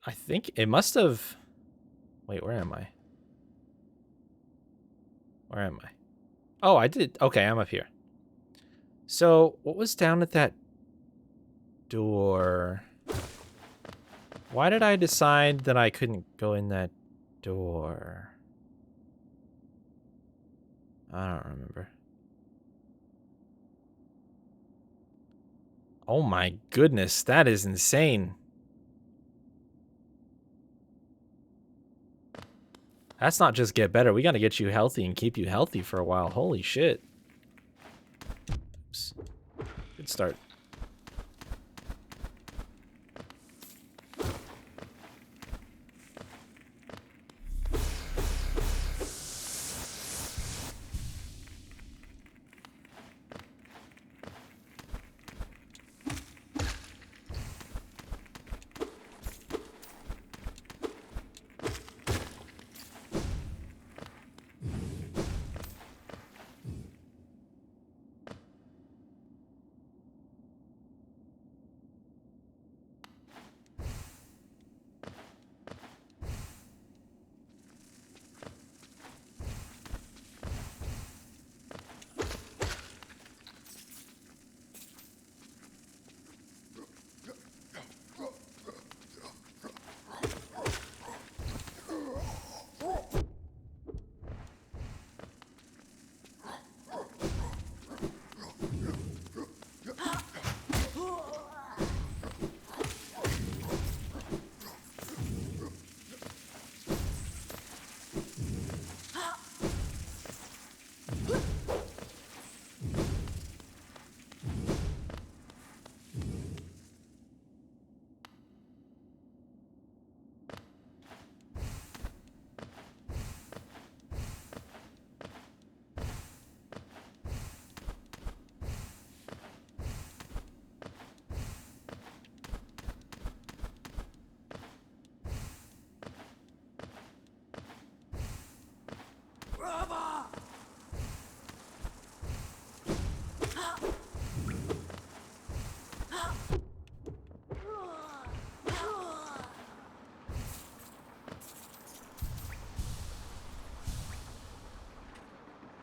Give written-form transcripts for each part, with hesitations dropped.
I think it must have... Wait, where am I? Where am I? Oh, I did. Okay, I'm up here. So, what was down at that door? Why did I decide that I couldn't go in that door? I don't remember. Oh my goodness, that is insane. That's not just get better. We gotta get you healthy and keep you healthy for a while. Holy shit. Oops. Good start.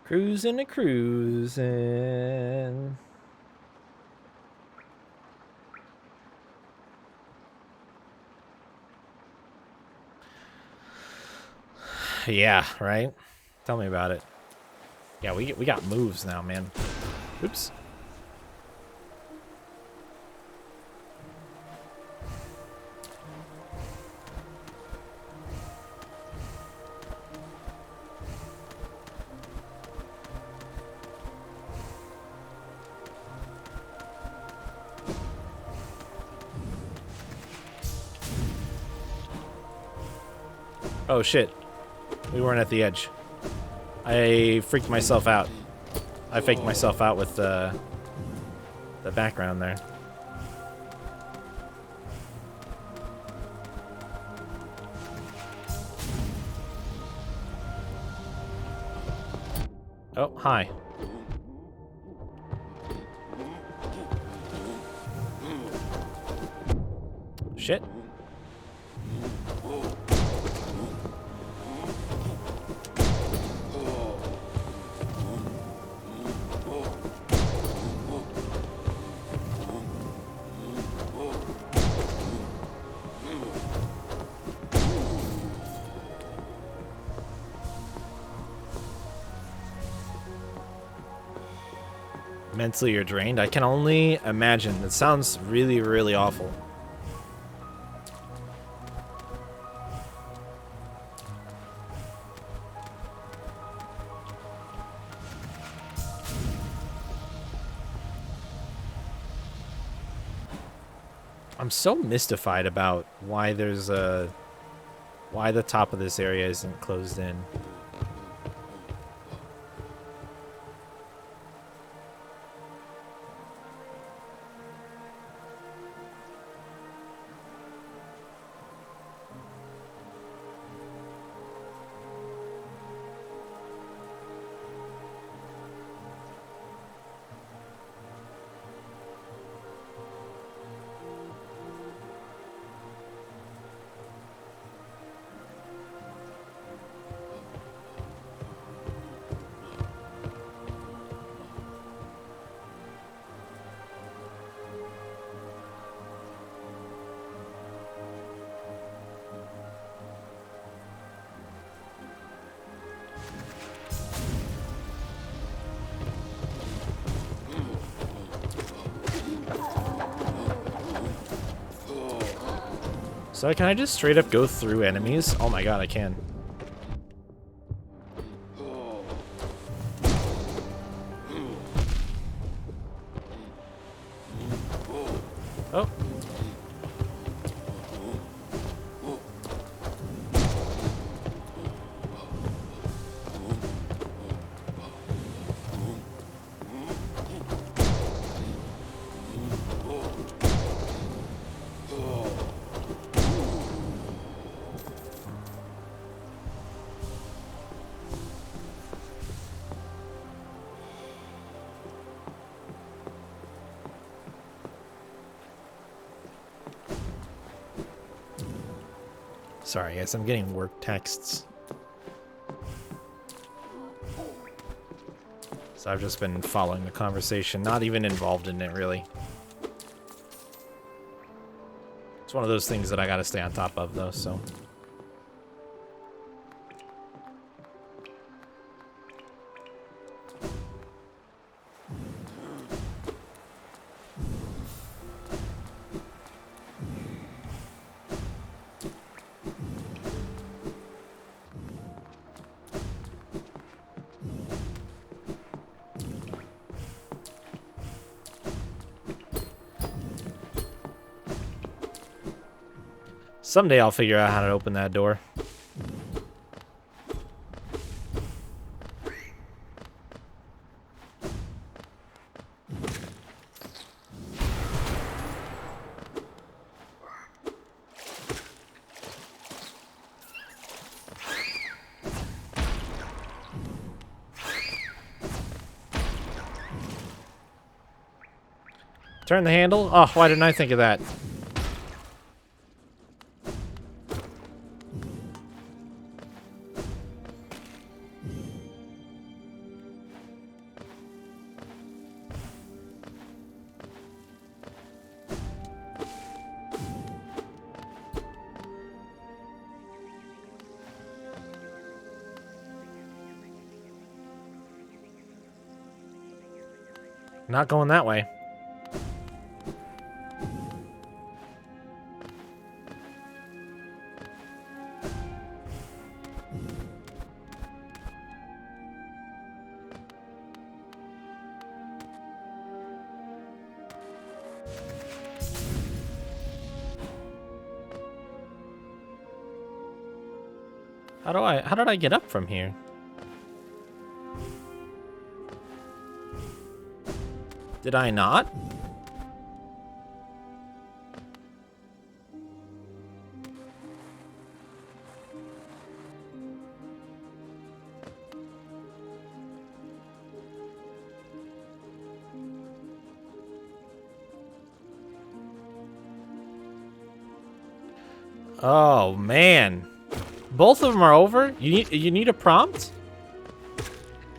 Cruising a cruising. Yeah, right? Tell me about it. Yeah, we got moves now, man. Oops. Oh shit. We weren't at the edge. I freaked myself out. I faked myself out with the background there. Oh, hi. Shit. Mentally you're drained. I can only imagine. It sounds really, really awful. I'm so mystified about why there's why the top of this area isn't closed in. So can I just straight up go through enemies? Oh my god, I can. Oh. Sorry, guys, I'm getting work texts. So I've just been following the conversation, not even involved in it, really. It's one of those things that I gotta stay on top of, though, so... Someday I'll figure out how to open that door. Turn the handle? Oh, why didn't I think of that? Not going that way. How did I get up from here? Did I not? Oh man. Both of them are over? You need a prompt?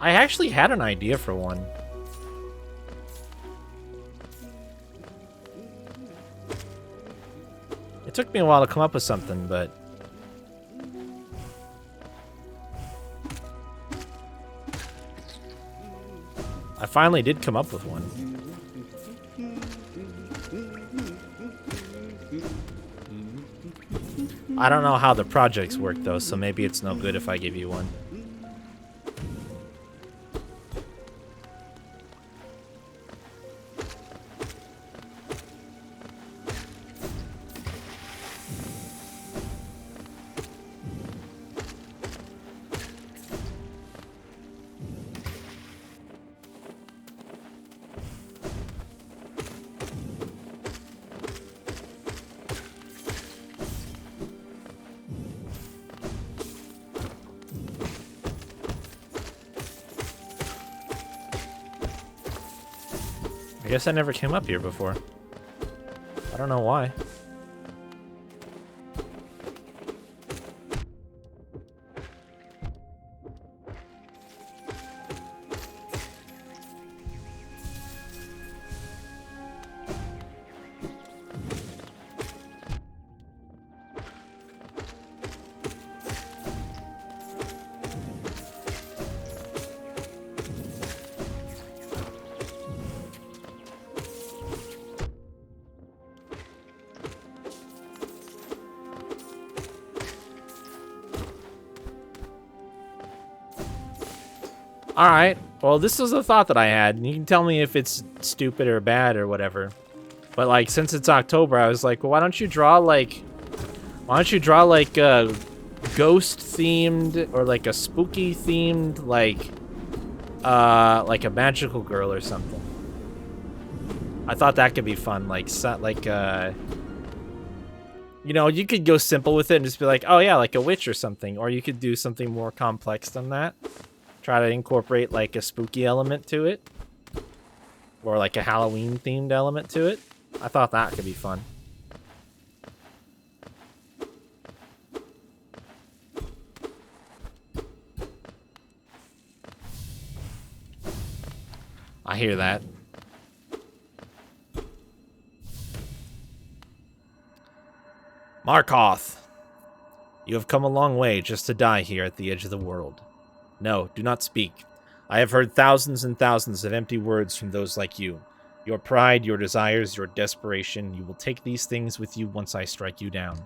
I actually had an idea for one. It took me a while to come up with something, but... I finally did come up with one. I don't know how the projects work, though, so maybe it's no good if I give you one. I guess I never came up here before. I don't know why. Alright, well, this was a thought that I had. And you can tell me if it's stupid or bad or whatever. But, like, since it's October, I was like, well, why don't you draw, like, a ghost-themed or, like, a spooky-themed, like a magical girl or something. I thought that could be fun. Like, you know, you could go simple with it and just be like, oh, yeah, like a witch or something. Or you could do something more complex than that. Try to incorporate, like, a spooky element to it. Or, like, a Halloween-themed element to it. I thought that could be fun. I hear that. Markoth, you have come a long way just to die here at the edge of the world. No, do not speak. I have heard thousands and thousands of empty words from those like you. Your pride, your desires, your desperation, you will take these things with you once I strike you down.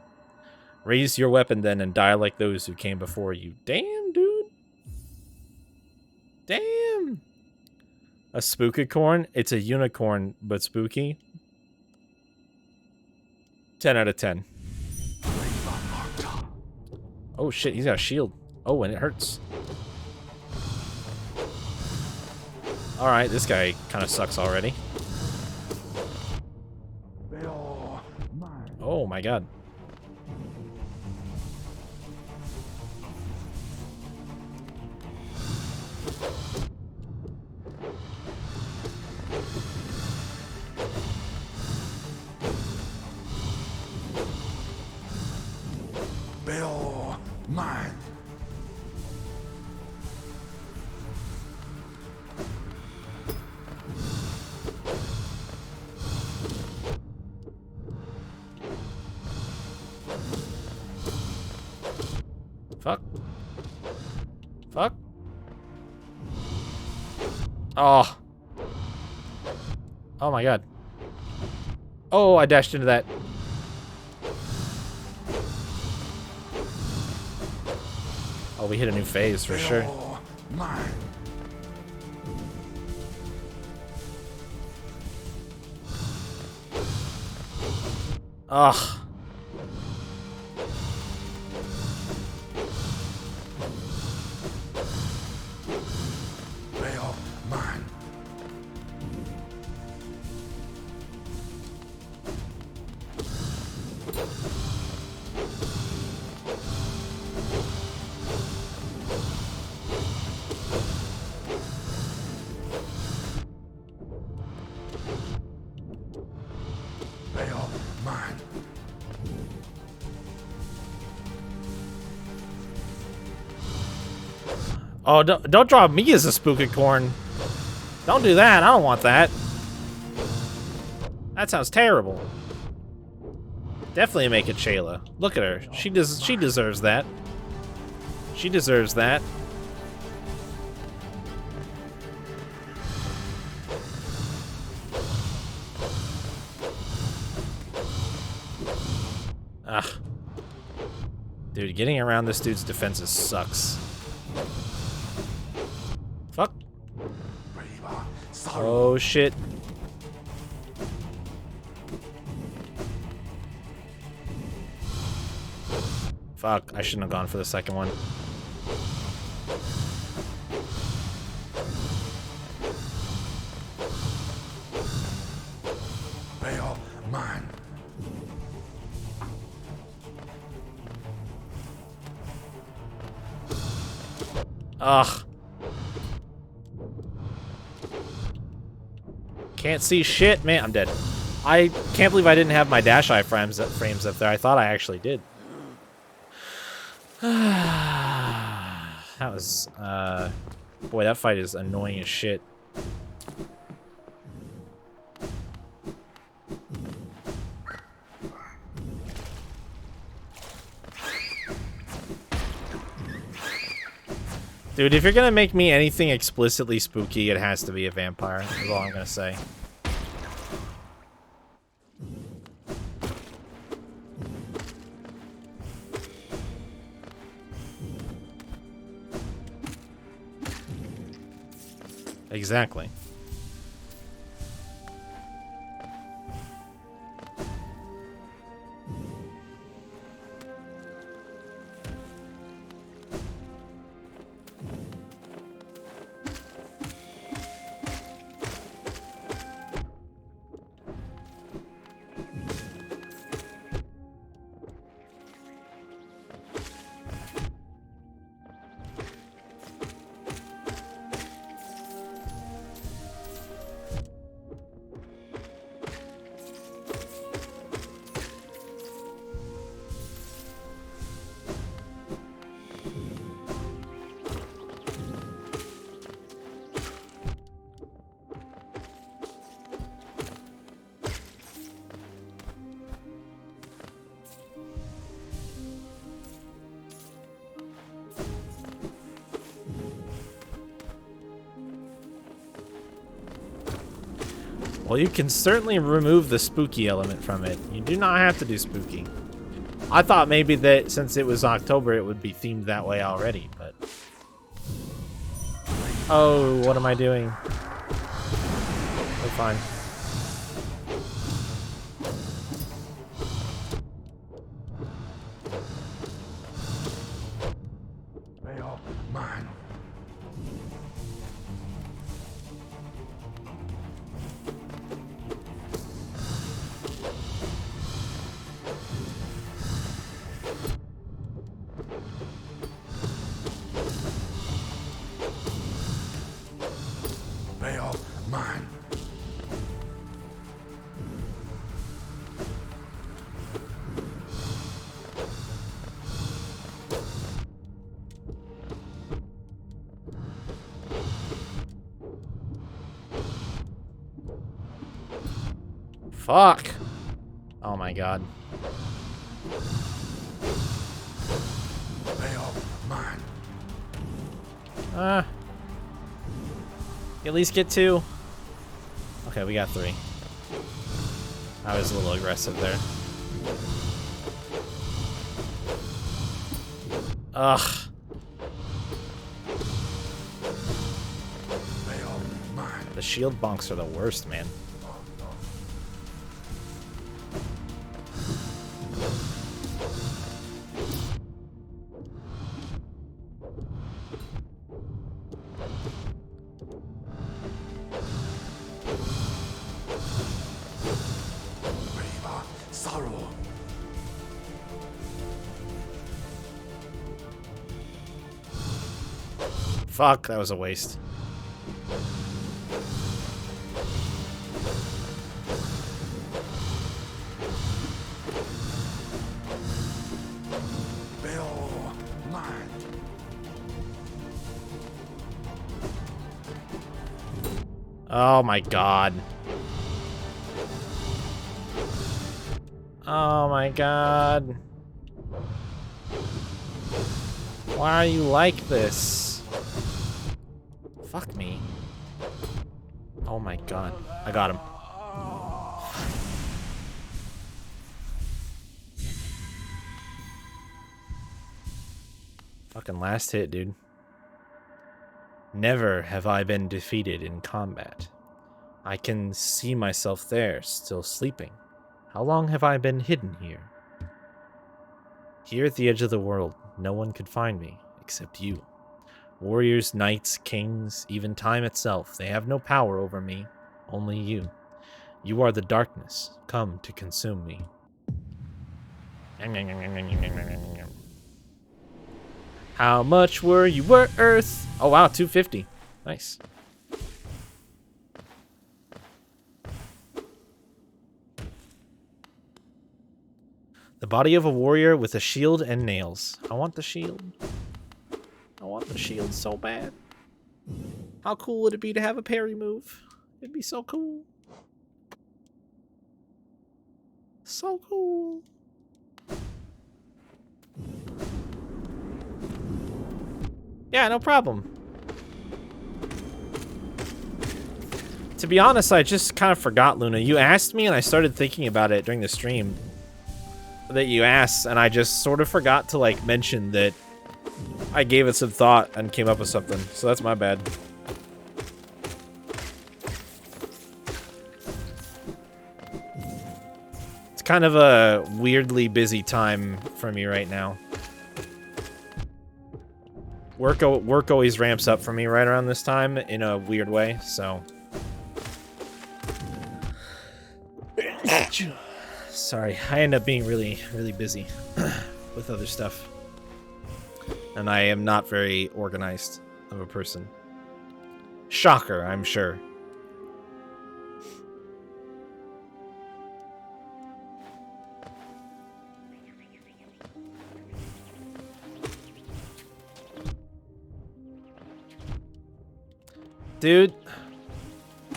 Raise your weapon then and die like those who came before you. Damn, dude. Damn. A spookicorn? It's a unicorn, but spooky. 10 out of 10. Oh shit, he's got a shield. Oh, and it hurts. Alright, this guy kind of sucks already. Oh my god. Bill, mine. Fuck. Fuck. Oh. Oh my god. Oh, I dashed into that. Oh, we hit a new phase for sure. Mine. Ugh. Bill, mine. Bill, mine. Oh, don't draw me as a spookicorn. Don't do that. I don't want that. That sounds terrible. Definitely make it Shayla. Look at her. She deserves that. She deserves that. Ugh. Dude, getting around this dude's defenses sucks. Fuck. Oh shit. Fuck, I shouldn't have gone for the second one. Bill, mine. Ugh. Can't see shit, man. I'm dead. I can't believe I didn't have my dash eye frames up there. I thought I actually did. That was, boy, that fight is annoying as shit. Dude, if you're gonna make me anything explicitly spooky, it has to be a vampire, is all I'm gonna say. Exactly. Well, you can certainly remove the spooky element from it. You do not have to do spooky. I thought maybe that since it was October, it would be themed that way already, but... Oh, what am I doing? We're fine. Baal, mine. Baal, mine. Fuck! Oh my god. Baal, mine. At least get 2. Okay, we got 3. I was a little aggressive there. Ugh. Baal, mine. The shield bonks are the worst, man. Reva, sorrow. Fuck, that was a waste. Baal, mine. Oh my god. Oh my god. Why are you like this? Fuck me. Oh my god. I got him. Fucking last hit, dude. Never have I been defeated in combat. I can see myself there, still sleeping. How long have I been hidden here? Here at the edge of the world, no one could find me, except you. Warriors, knights, kings, even time itself, they have no power over me, only you. You are the darkness, come to consume me. How much were you worth? Oh wow, 250. Nice. The body of a warrior with a shield and nails. I want the shield. I want the shield so bad. How cool would it be to have a parry move? It'd be so cool. So cool. Yeah, no problem. To be honest, I just kind of forgot, Luna. You asked me and I started thinking about it during the stream that you asked, and I just sort of forgot to like mention that I gave it some thought and came up with something. So that's my bad. kind of a weirdly busy time for me right now. Work always ramps up for me right around this time in a weird way, so... Sorry, I end up being really, really busy with other stuff. And I am not very organized of a person. Shocker, I'm sure. Dude. Oh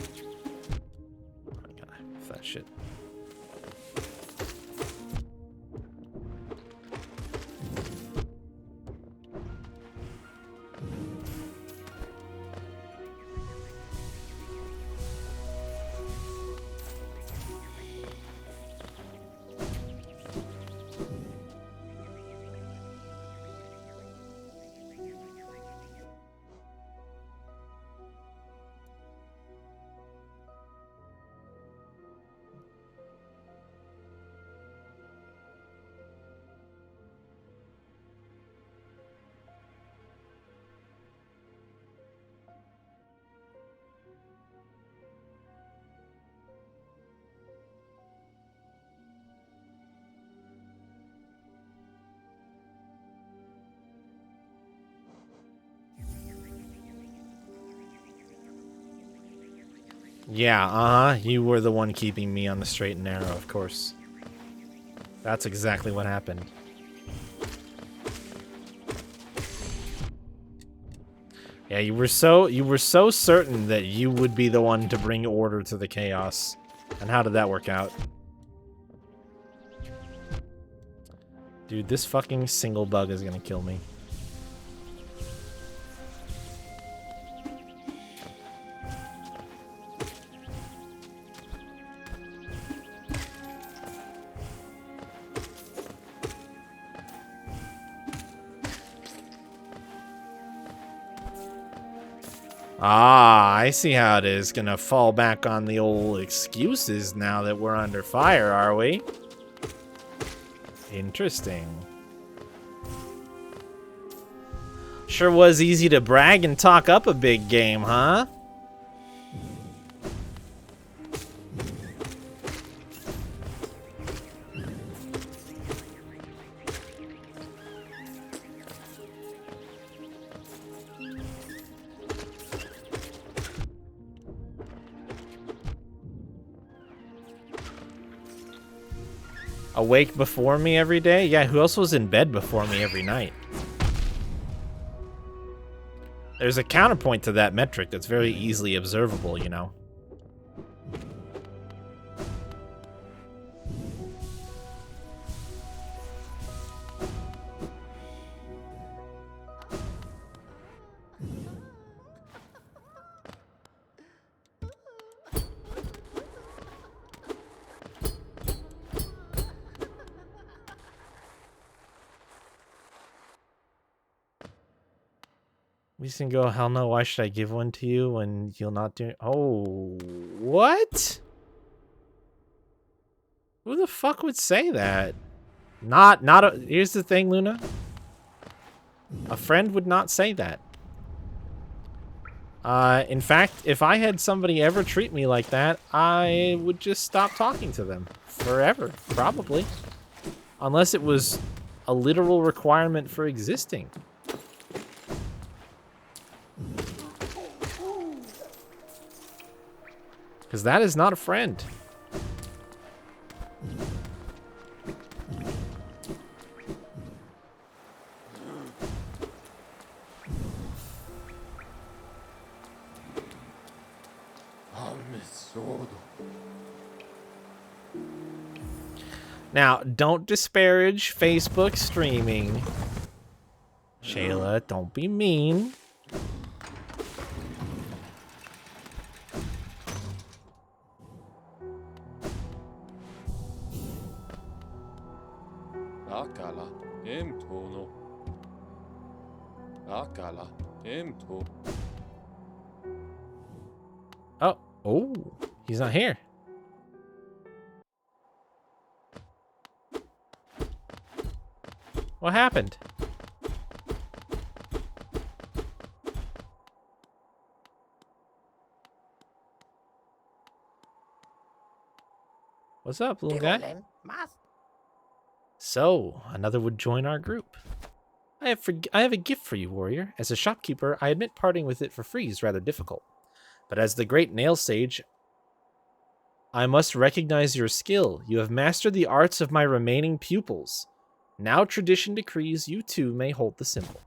my god, that shit. Yeah, you were the one keeping me on the straight and narrow, of course. That's exactly what happened. Yeah, you were so certain that you would be the one to bring order to the chaos. And how did that work out? Dude, this fucking single bug is gonna kill me. Ah, I see how it is. Gonna fall back on the old excuses now that we're under fire, are we? Interesting. Sure was easy to brag and talk up a big game, huh? Awake before me every day? Yeah, who else was in bed before me every night? There's a counterpoint to that metric that's very easily observable, you know. We can go, hell no, why should I give one to you when you'll not do it? Oh, what? Who the fuck would say that? Here's the thing, Luna. A friend would not say that. In fact, if I had somebody ever treat me like that, I would just stop talking to them. Forever, probably. Unless it was a literal requirement for existing. Because that is not a friend. Now, don't disparage Facebook streaming. Shayla, don't be mean. Oh, he's not here. What happened? What's up, little guy? So, another would join our group. I have a gift for you, warrior. As a shopkeeper, I admit parting with it for free is rather difficult. But as the great nail sage, I must recognize your skill. You have mastered the arts of my remaining pupils. Now tradition decrees you too may hold the symbol.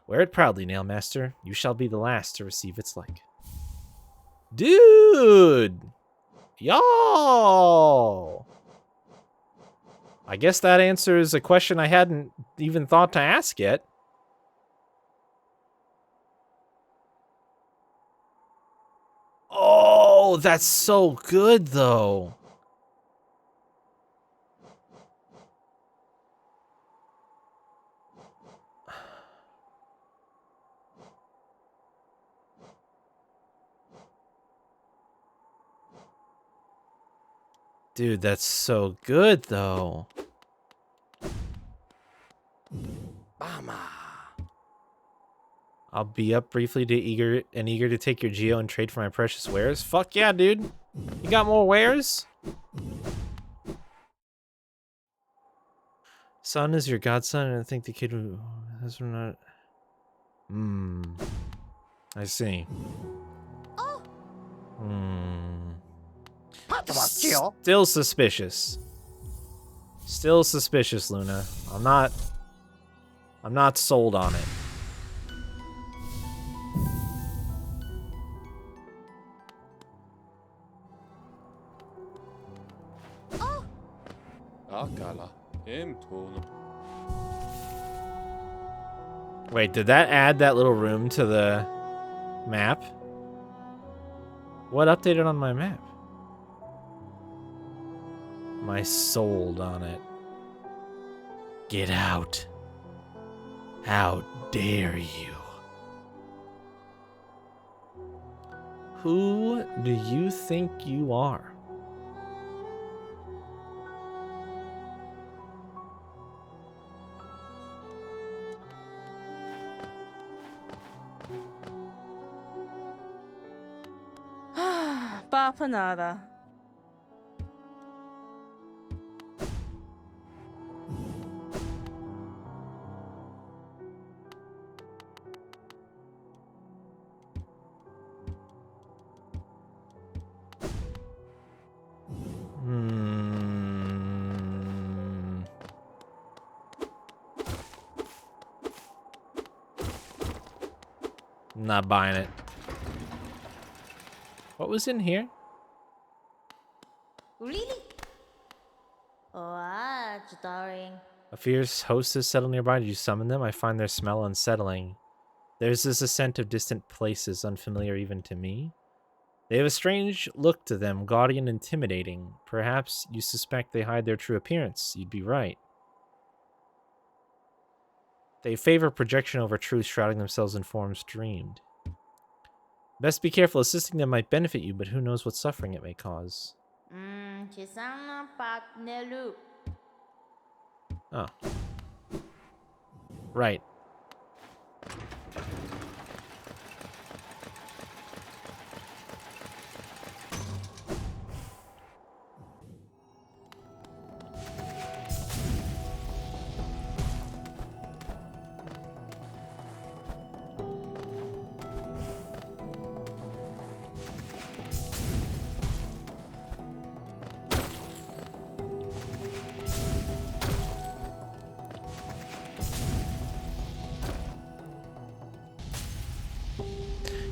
Wear it proudly, Nail Master. You shall be the last to receive its like. Dude! Y'all! I guess that answers a question I hadn't even thought to ask yet. Oh, that's so good, though. Dude, that's so good, though. I'll be up briefly to eager to take your geo and trade for my precious wares. Fuck yeah, dude. You got more wares? Son is your godson, and I think the kid who has not. I see. Still suspicious. Still suspicious, Luna. I'm not sold on it. Wait, did that add that little room to the map? What updated on my map? Am I sold on it? Get out. How dare you? Who do you think you are? Bapanada. Not buying it. What was in here? Really? What? Darling. A fierce hostess settled nearby. Did you summon them? I find their smell unsettling. There's this scent of distant places, unfamiliar even to me. They have a strange look to them, gaudy and intimidating. Perhaps you suspect they hide their true appearance. You'd be right. They favor projection over truth, shrouding themselves in forms dreamed. Best be careful. Assisting them might benefit you, but who knows what suffering it may cause. Chisana pat nelu. Oh. Right.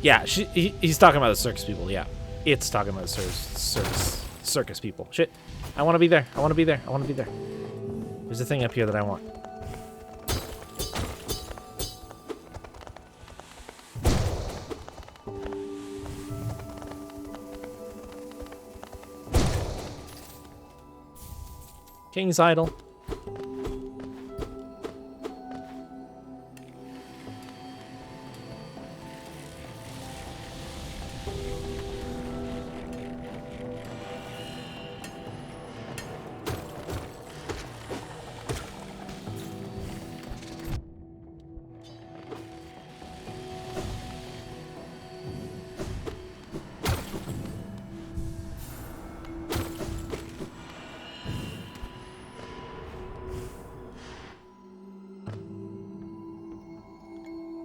Yeah, he's talking about the circus people. Yeah, it's talking about the circus people. Shit, I want to be there. I want to be there. I want to be there. There's a thing up here that I want. King's Idol.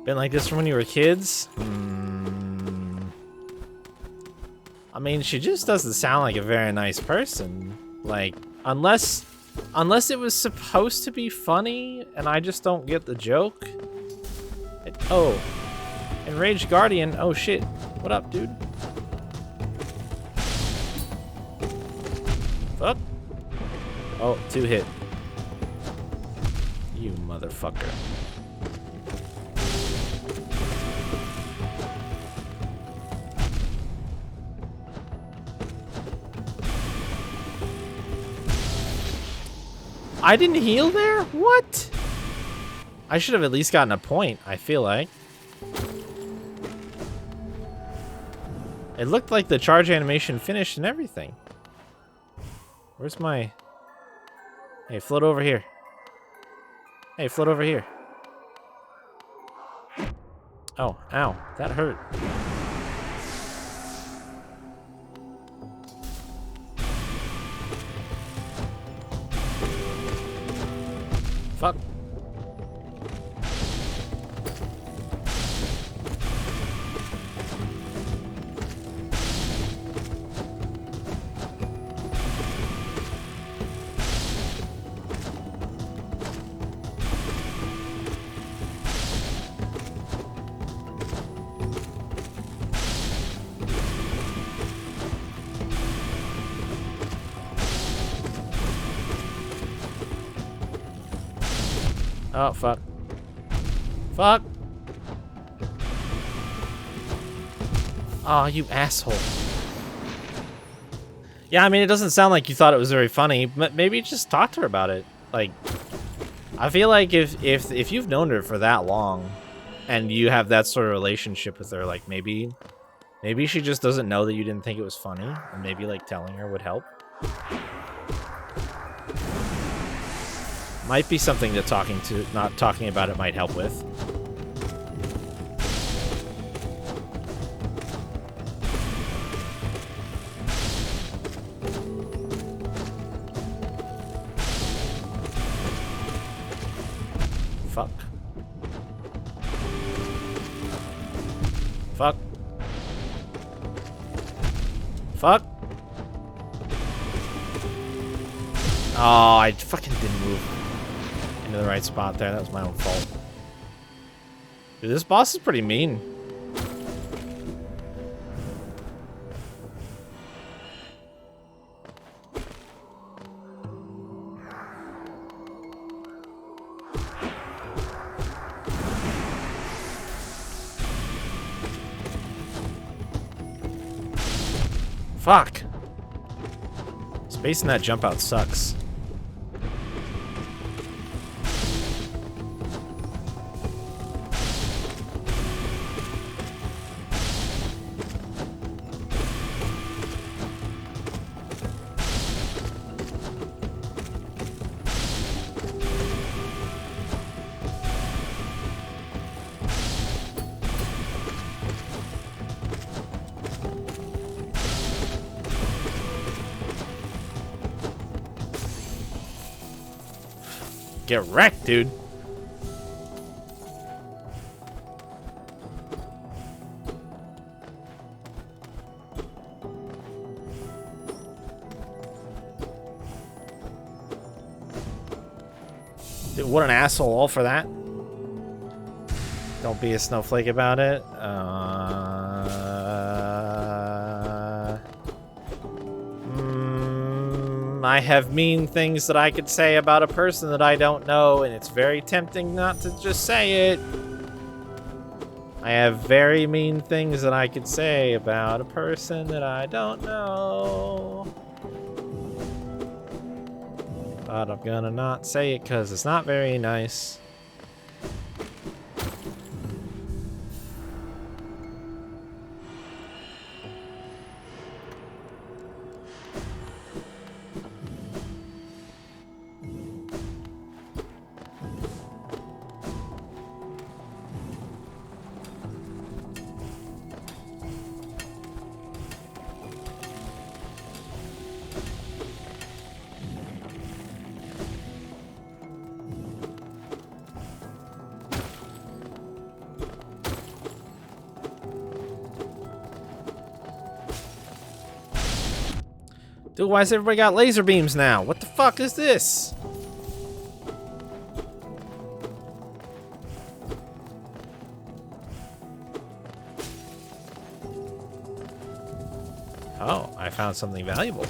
Been like this from when you were kids? I mean, she just doesn't sound like a very nice person. Like, unless it was supposed to be funny and I just don't get the joke. Oh, Enraged Guardian. Oh shit. What up, dude? Fuck. Oh, 2 hit. You motherfucker. I didn't heal there? What? I should have at least gotten a point, I feel like. It looked like the charge animation finished and everything. Where's my... Hey, float over here. Hey, float over here. Oh, ow. That hurt. Fuck. Oh, fuck. Fuck! Oh, you asshole. Yeah, I mean, it doesn't sound like you thought it was very funny, but maybe just talk to her about it. Like, I feel like if you've known her for that long, and you have that sort of relationship with her, like, maybe she just doesn't know that you didn't think it was funny, and maybe, like, telling her would help. Might be something that not talking about it might help with. Fuck. Fuck. Fuck. Oh, I fucking didn't move into the right spot there. That was my own fault. Dude, this boss is pretty mean. Fuck. Spacing that jump out sucks. Get wrecked, dude. Dude, what an asshole, all for that. Don't be a snowflake about it. I have mean things that I could say about a person that I don't know, and it's very tempting not to just say it. I have very mean things that I could say about a person that I don't know. But I'm gonna not say it because it's not very nice. Dude, why has everybody got laser beams now? What the fuck is this? Oh, I found something valuable.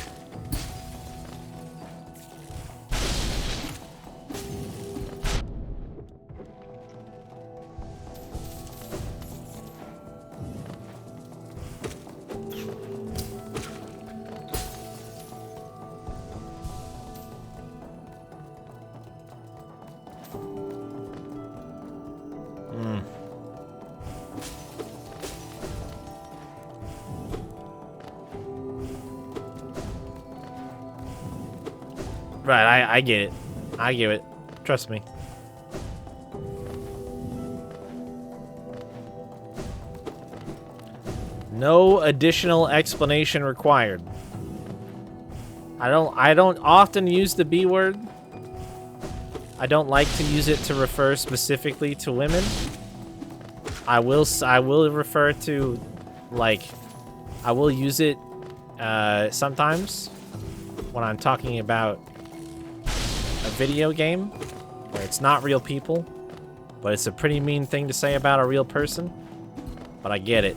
Right, I get it. I get it. Trust me. No additional explanation required. I don't often use the B word. I don't like to use it to refer specifically to women. I will refer to, like, I will use it sometimes when I'm talking about a video game where it's not real people, but it's a pretty mean thing to say about a real person. But I get it.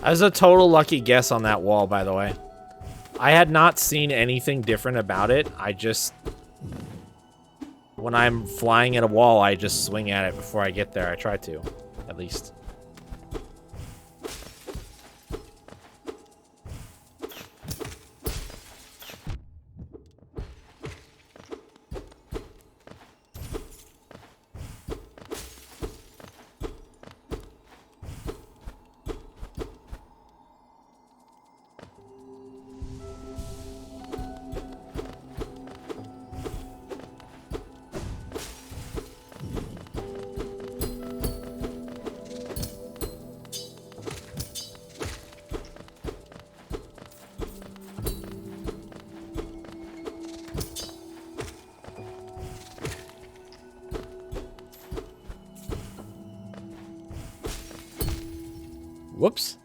That was a total lucky guess on that wall, by the way. I had not seen anything different about it. I just... When I'm flying at a wall, I just swing at it before I get there. I try to, at least. Whoops.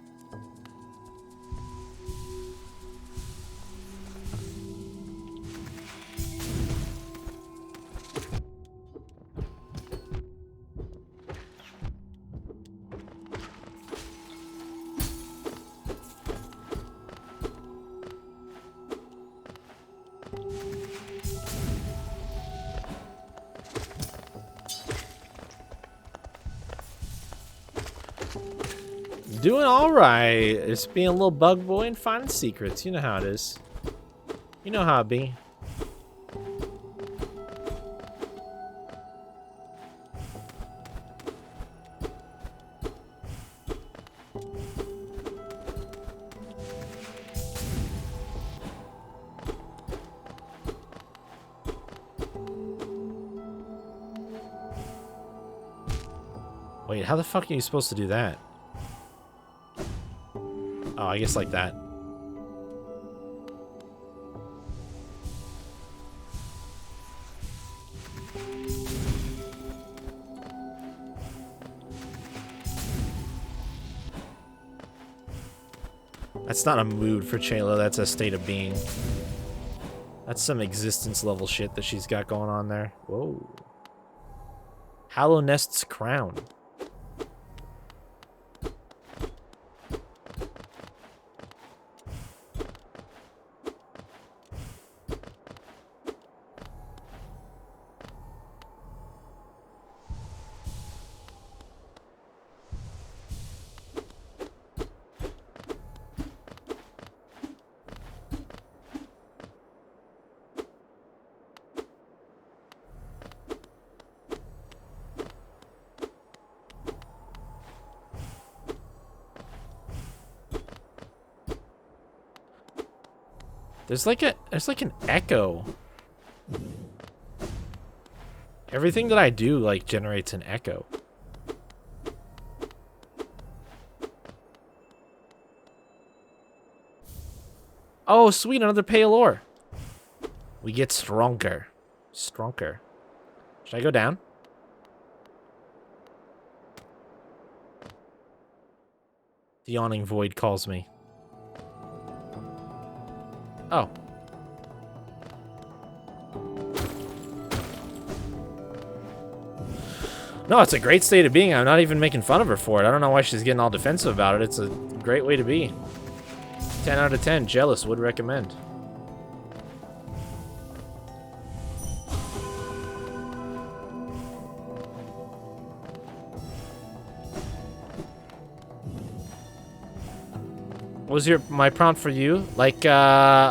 Doing all right. Just being a little bug boy and finding secrets. You know how it is. You know how it be. Wait, how the fuck are you supposed to do that? Oh, I guess like that. That's not a mood for Chayla, that's a state of being. That's some existence level shit that she's got going on there. Whoa. Hallow Nest's crown. There's like an echo. Everything that I do like generates an echo. Oh, sweet, another pale ore. We get stronger. Should I go down? The yawning void calls me. Oh. No, it's a great state of being. I'm not even making fun of her for it. I don't know why she's getting all defensive about it. It's a great way to be. 10 out of 10. Jealous. Would recommend. What was my prompt for you? Like October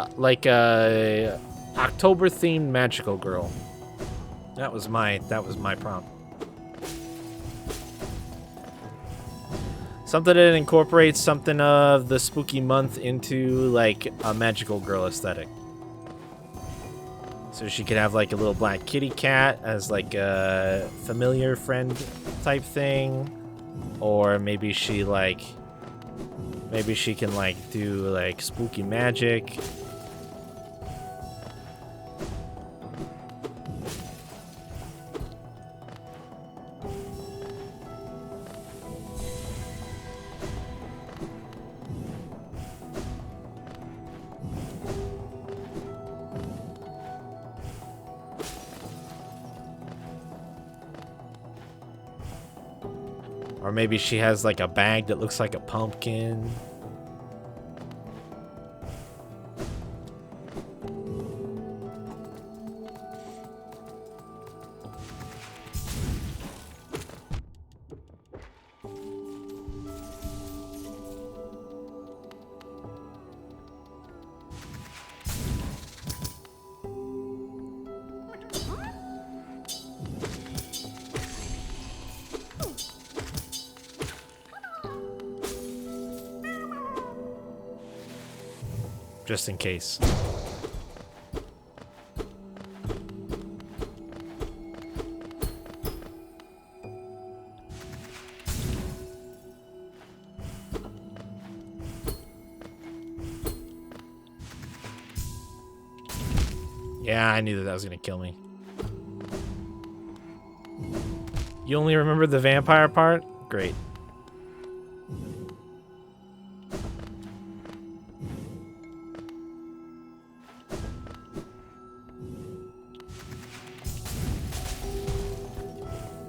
themed magical girl. That was my prompt. Something that incorporates something of the spooky month into like a magical girl aesthetic. So she could have like a little black kitty cat as like a familiar friend type thing, or maybe she can like do like spooky magic. Or maybe she has like a bag that looks like a pumpkin. Just in case. Yeah, I knew that was gonna kill me. You only remember the vampire part? Great.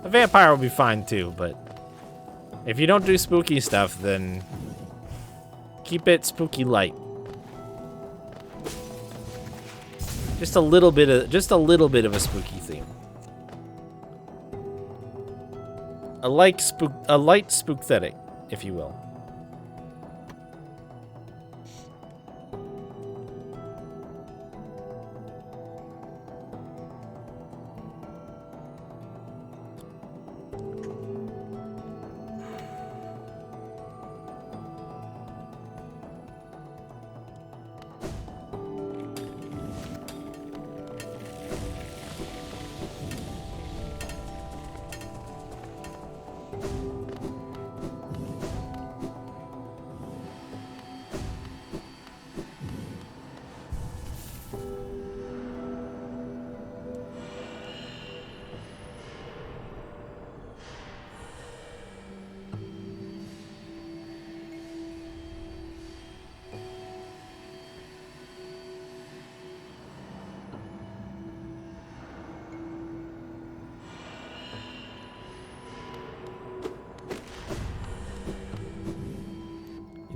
A vampire will be fine too, but if you don't do spooky stuff, then keep it spooky light. Just a little bit of a spooky theme. A light spookthetic, if you will.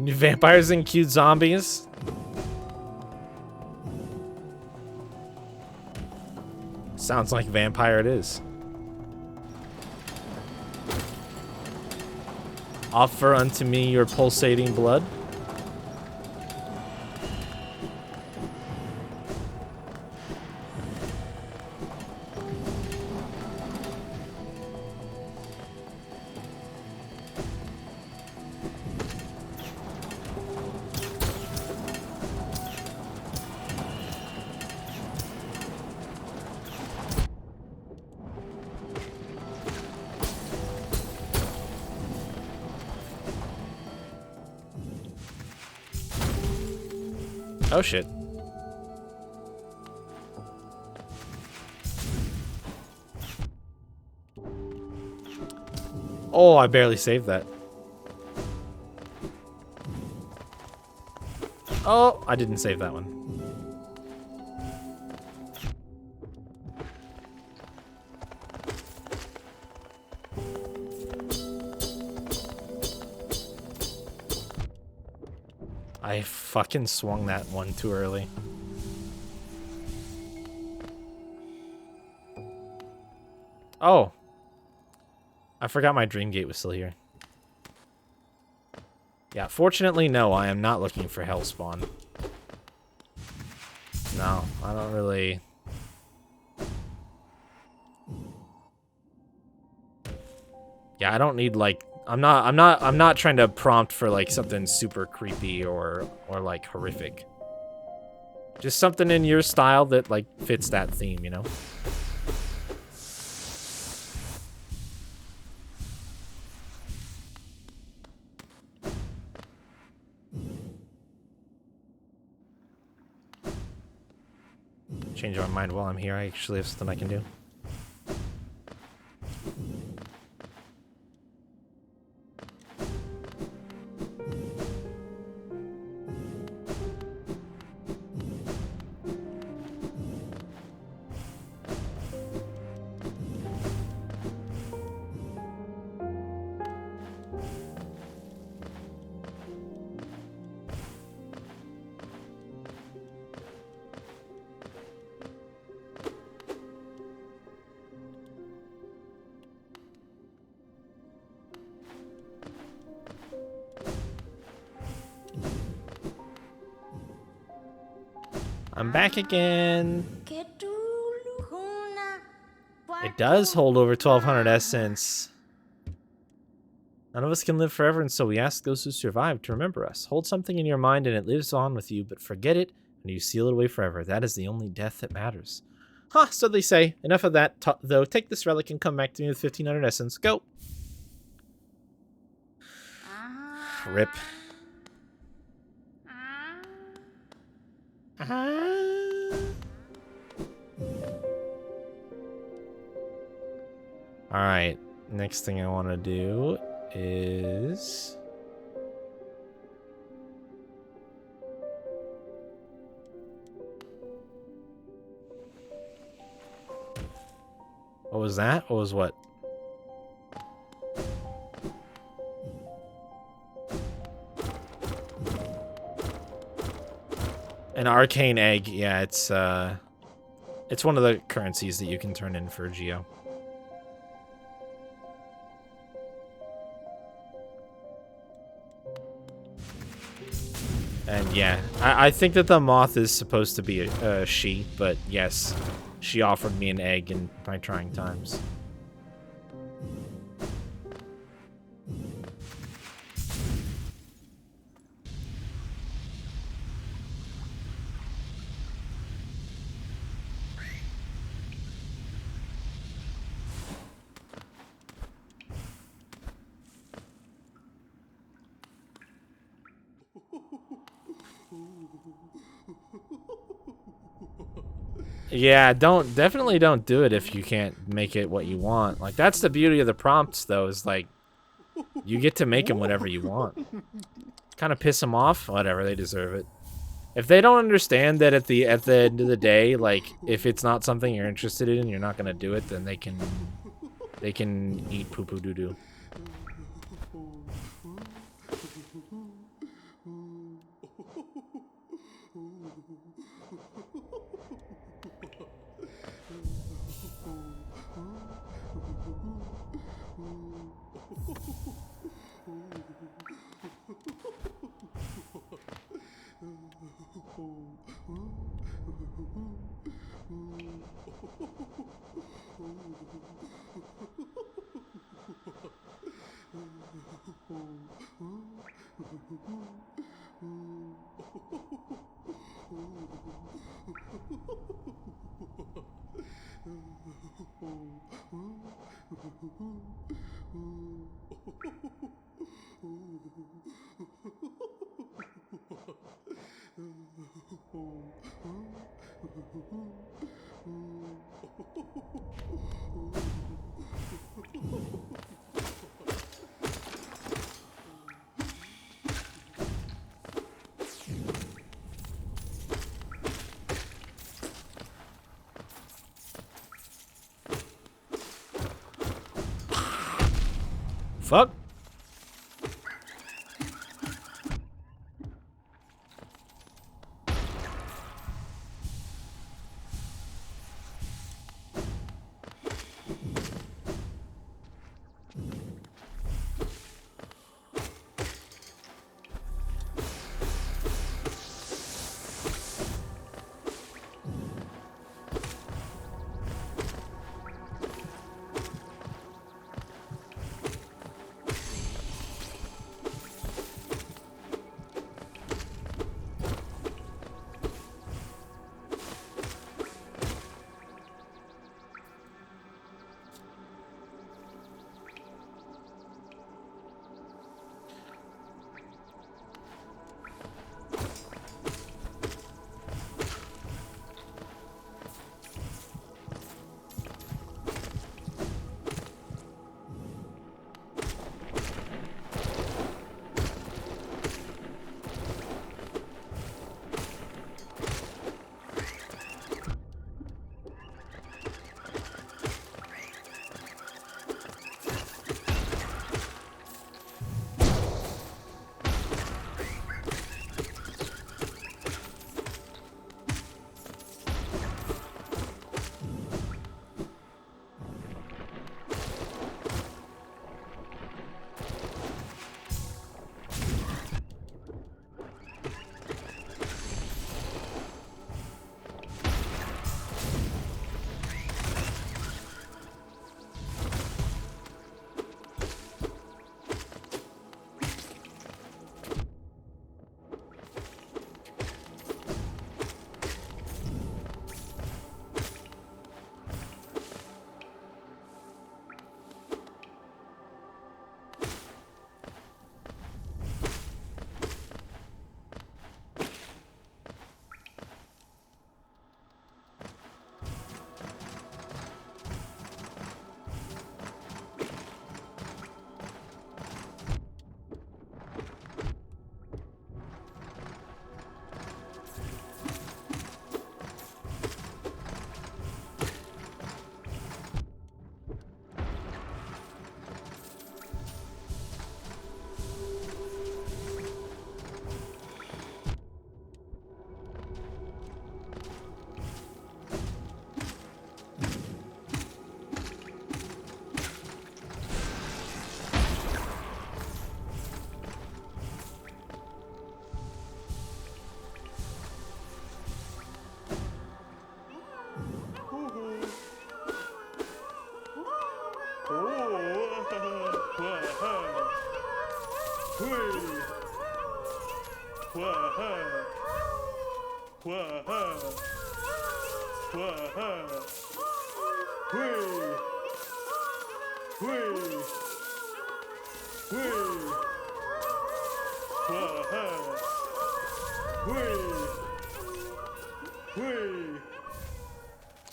Vampires and cute zombies. Sounds like vampire it is. Offer unto me your pulsating blood. Oh shit. Oh, I barely saved that. Oh, I didn't save that one. I fucking swung that one too early. Oh. I forgot my dream gate was still here. Yeah, fortunately, no, I am not looking for Hellspawn. No, I don't really... Yeah, I don't need, like... I'm not trying to prompt for, like, something super creepy or like, horrific. Just something in your style that, like, fits that theme, you know? Change my mind while I'm here. I actually have something I can do. I'm back again. It does hold over 1200 essence. None of us can live forever, and so we ask those who survive to remember us. Hold something in your mind and it lives on with you, but forget it and you seal it away forever. That is the only death that matters. Huh, so they say. Enough of that, though. Take this relic and come back to me with 1500 essence. Go. Rip. Alright, next thing I want to do is... What was that? What was what? An arcane egg. Yeah, it's one of the currencies that you can turn in for Geo. And yeah, I think that the moth is supposed to be a she, but yes, she offered me an egg in my trying times. Yeah, definitely don't do it if you can't make it what you want. Like, that's the beauty of the prompts, though, is like, you get to make them whatever you want. Kind of piss them off, whatever, they deserve it. If they don't understand that at the end of the day, like, if it's not something you're interested in, you're not gonna do it, then they can eat poo poo doo doo. Fuck.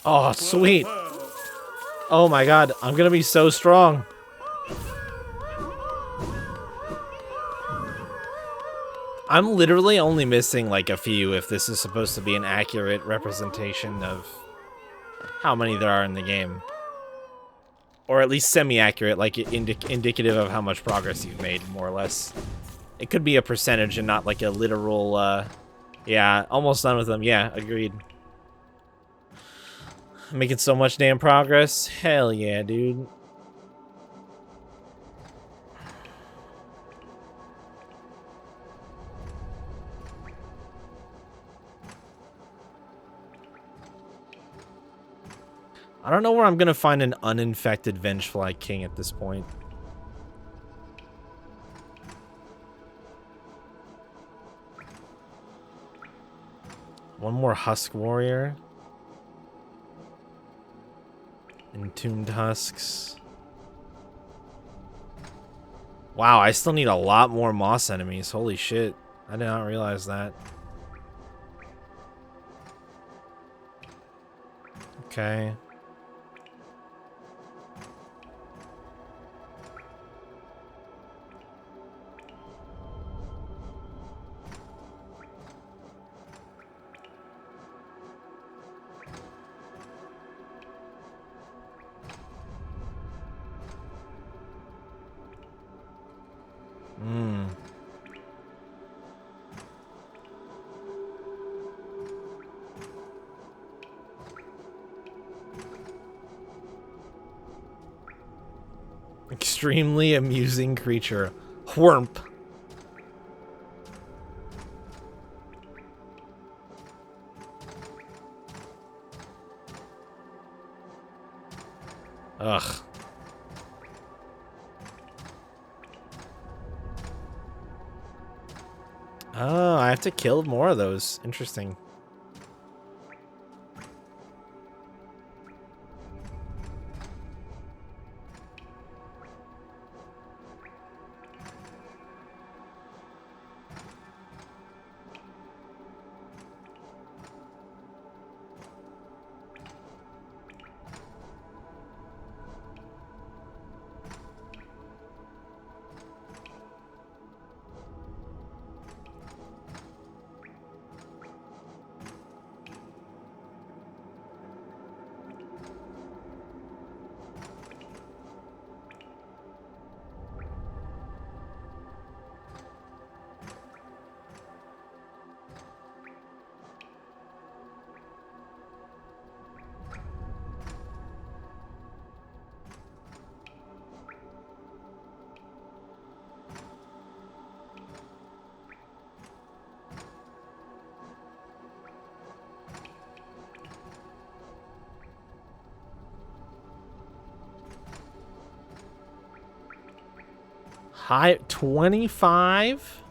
Oh, sweet. Oh my god, I'm gonna be so strong. I'm literally only missing like a few if this is supposed to be an accurate representation of how many there are in the game. Or at least semi-accurate, like indicative of how much progress you've made, more or less. It could be a percentage and not like a literal Yeah, almost done with them. Yeah, agreed. Making so much damn progress. Hell yeah, dude. I don't know where I'm gonna find an uninfected Vengefly King at this point. One more Husk Warrior. Entombed Husks. Wow, I still need a lot more Moss enemies. Holy shit. I did not realize that. Okay. Hmm. Extremely amusing creature. Whormp. Ugh. Oh, I have to kill more of those. Interesting. High 25?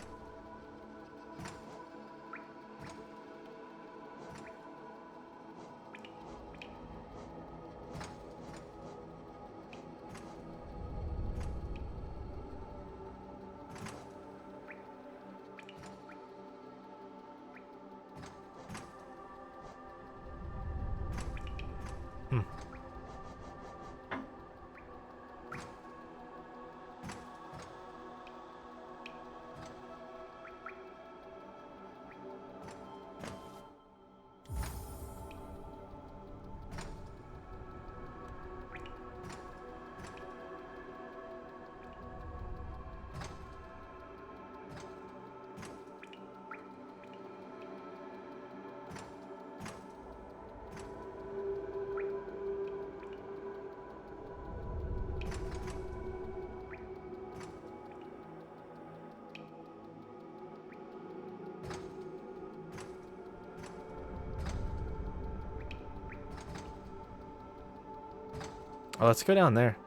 Oh, let's go down there.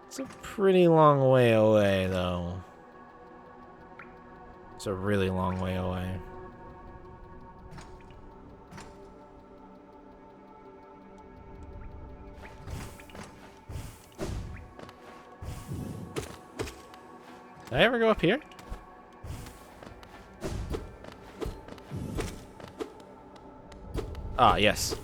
It's a pretty long way away, though. It's a really long way away. Did I ever go up here? Ah, yes.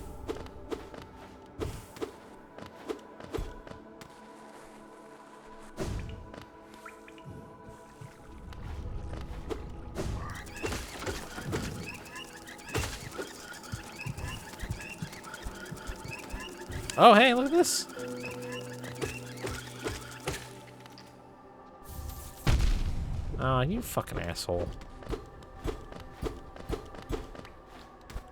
Oh, hey, look at this. Aw, you fucking asshole.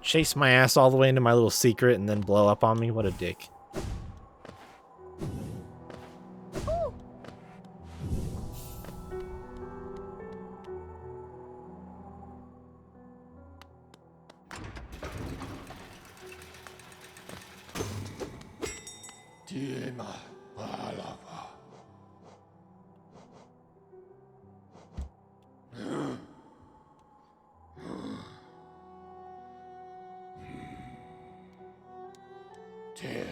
Chase my ass all the way into my little secret and then blow up on me? What a dick. Tiema Palava. Te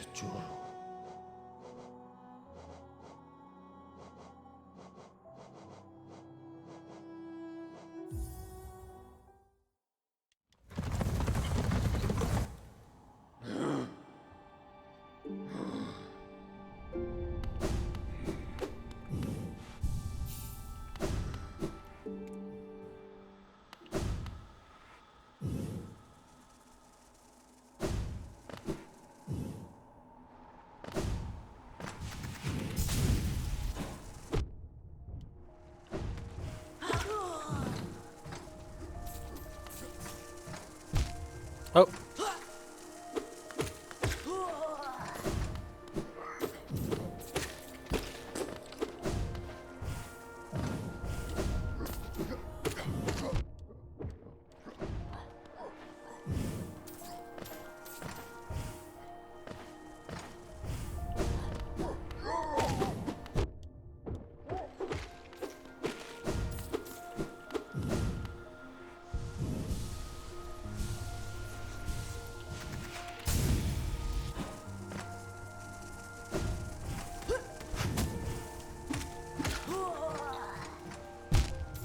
Oh.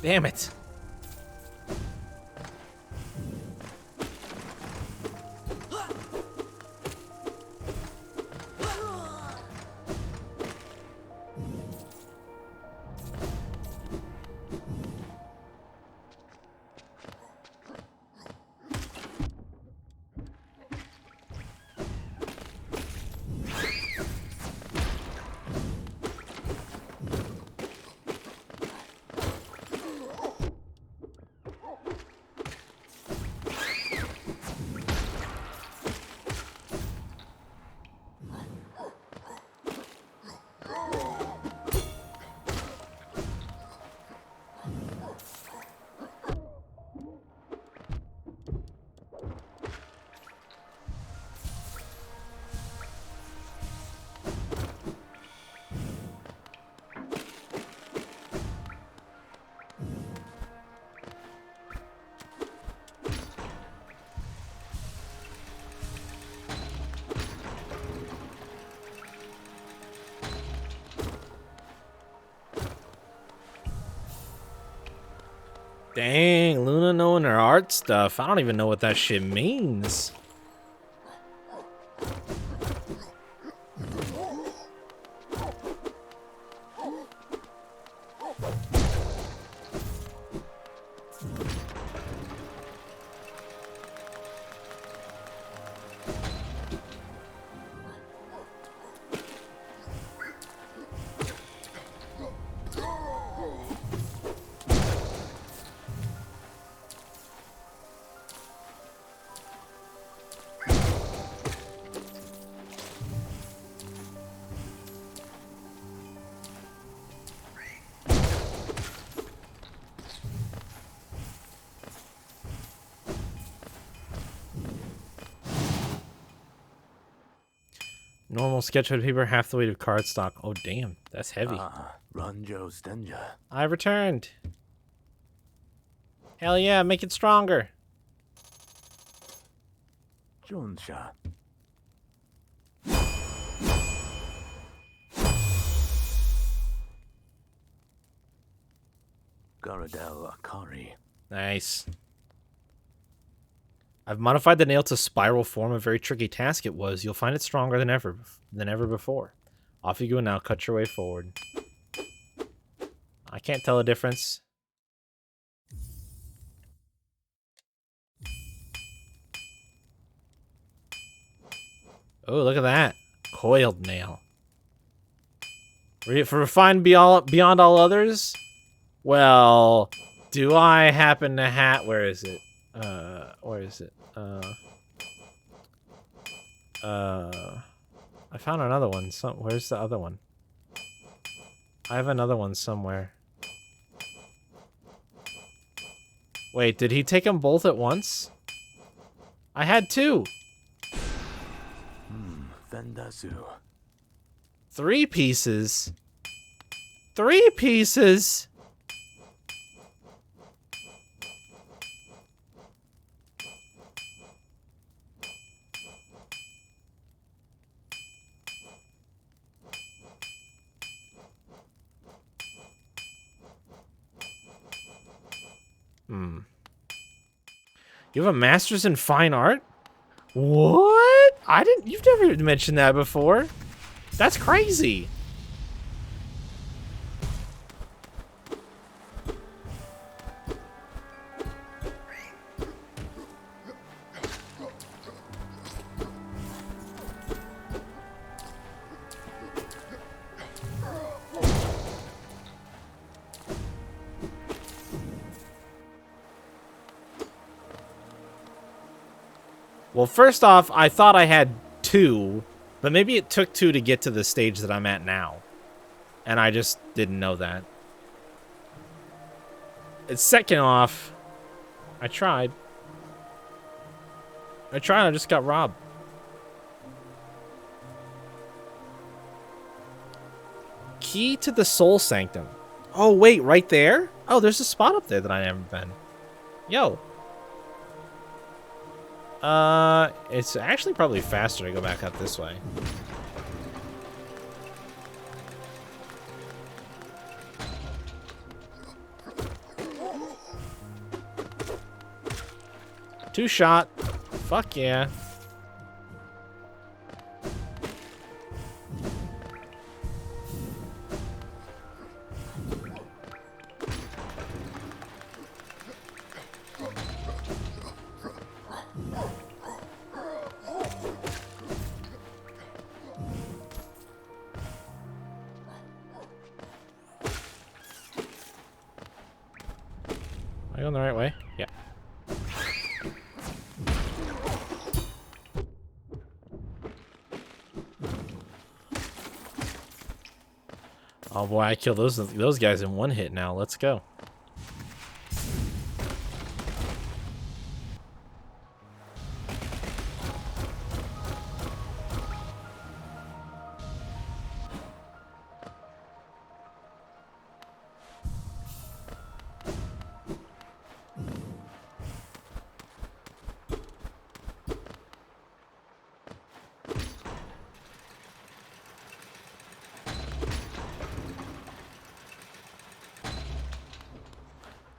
Damn it. Dang, Luna knowing her art stuff. I don't even know what that shit means. Normal sketchpad paper, half the weight of cardstock. Oh, damn. That's heavy. Ranjo Stenja. I returned. Hell yeah, make it stronger. Jonsha. Garadel Akari. Nice. I've modified the nail to spiral form. A very tricky task it was. You'll find it stronger than ever before. Off you go now. Cut your way forward. I can't tell the difference. Oh, look at that. Coiled nail. Refined beyond all others. Well, do I happen to have... Where is it? Where is it? I found another one. Where's the other one? I have another one somewhere. Wait, did he take them both at once? I had 2. Vendasu. 3 pieces. 3 pieces. You have a master's in fine art? What? You've never mentioned that before. That's crazy. Well, first off, I thought I had 2, but maybe it took 2 to get to the stage that I'm at now. And I just didn't know that. And second off, I tried. I just got robbed. Key to the Soul Sanctum. Oh, wait, right there? Oh, there's a spot up there that I haven't been. Yo. It's actually probably faster to go back up this way. Two shot. Fuck yeah. Am I going the right way? Yeah. Oh boy, I killed those guys in one hit now. Let's go.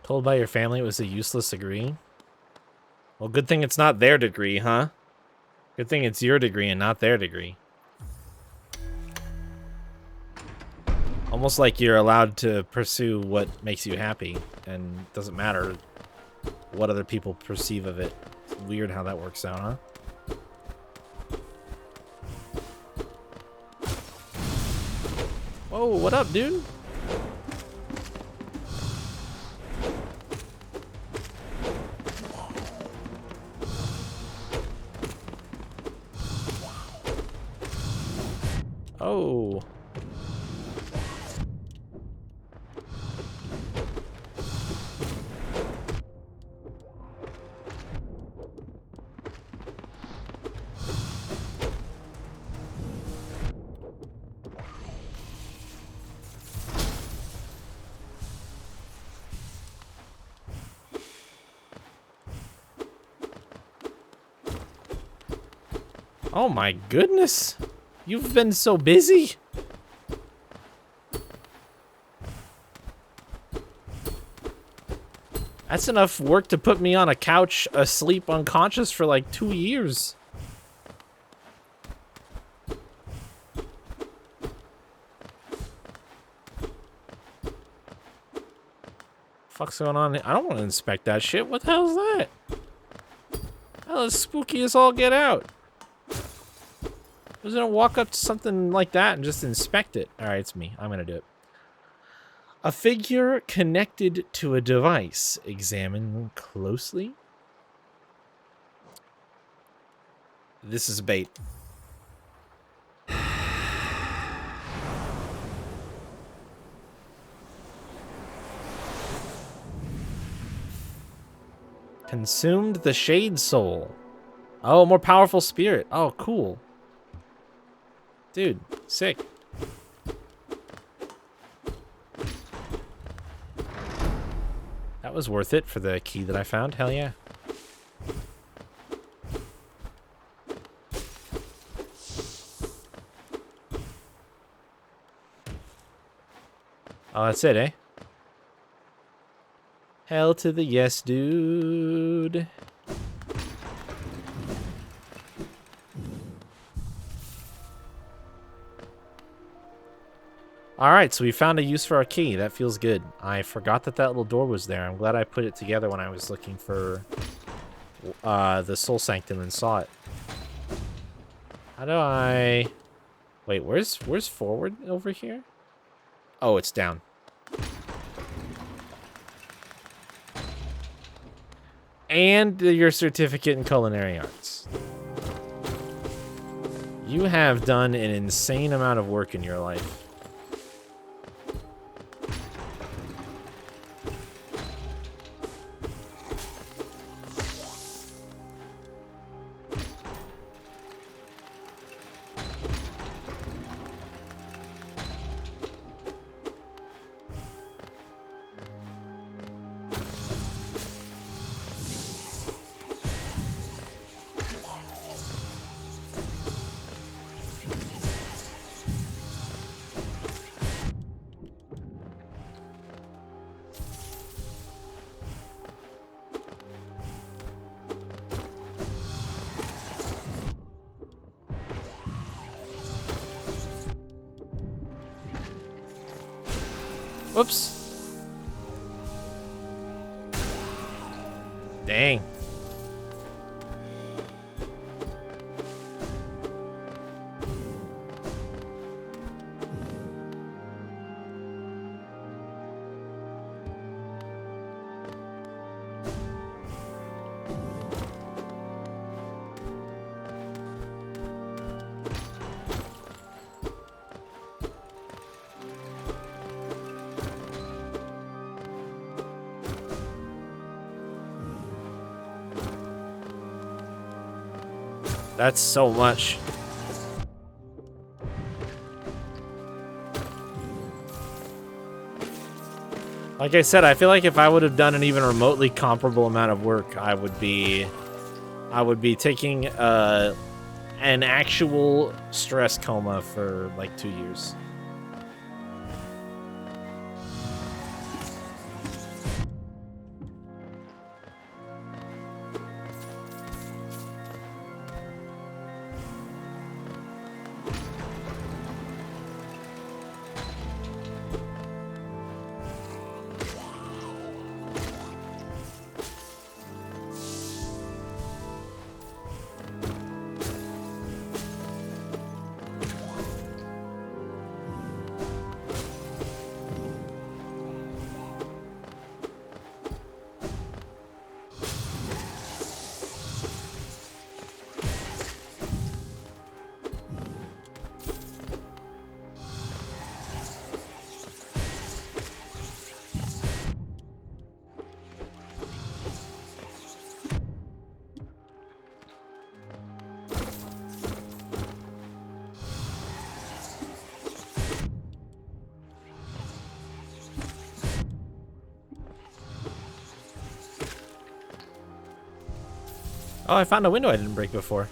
Told by your family it was a useless degree? Well, good thing it's not their degree, huh? Good thing it's your degree and not their degree. Almost like you're allowed to pursue what makes you happy, and it doesn't matter what other people perceive of it. It's weird how that works out, huh? Whoa, what up, dude? Oh. Oh my goodness. You've been so busy. That's enough work to put me on a couch asleep unconscious for like 2 years. Fuck's going on? I don't want to inspect that shit. What the hell's that? Hell, it's spooky as all get out. I was gonna walk up to something like that and just inspect it. Alright, it's me. I'm gonna do it. A figure connected to a device. Examine closely. This is bait. Consumed the Shade Soul. Oh, more powerful spirit. Oh, cool. Dude, sick. That was worth it for the key that I found. Hell yeah. Oh, that's it, eh? Hell to the yes, dude. Alright, so we found a use for our key. That feels good. I forgot that that little door was there. I'm glad I put it together when I was looking for the Soul Sanctum and saw it. How do I... Wait, where's forward over here? Oh, it's down. And your certificate in culinary arts. You have done an insane amount of work in your life. Whoops. Dang. That's so much. Like I said, I feel like if I would have done an even remotely comparable amount of work, I would be taking an actual stress coma for like 2 years. Oh, I found a window I didn't break before.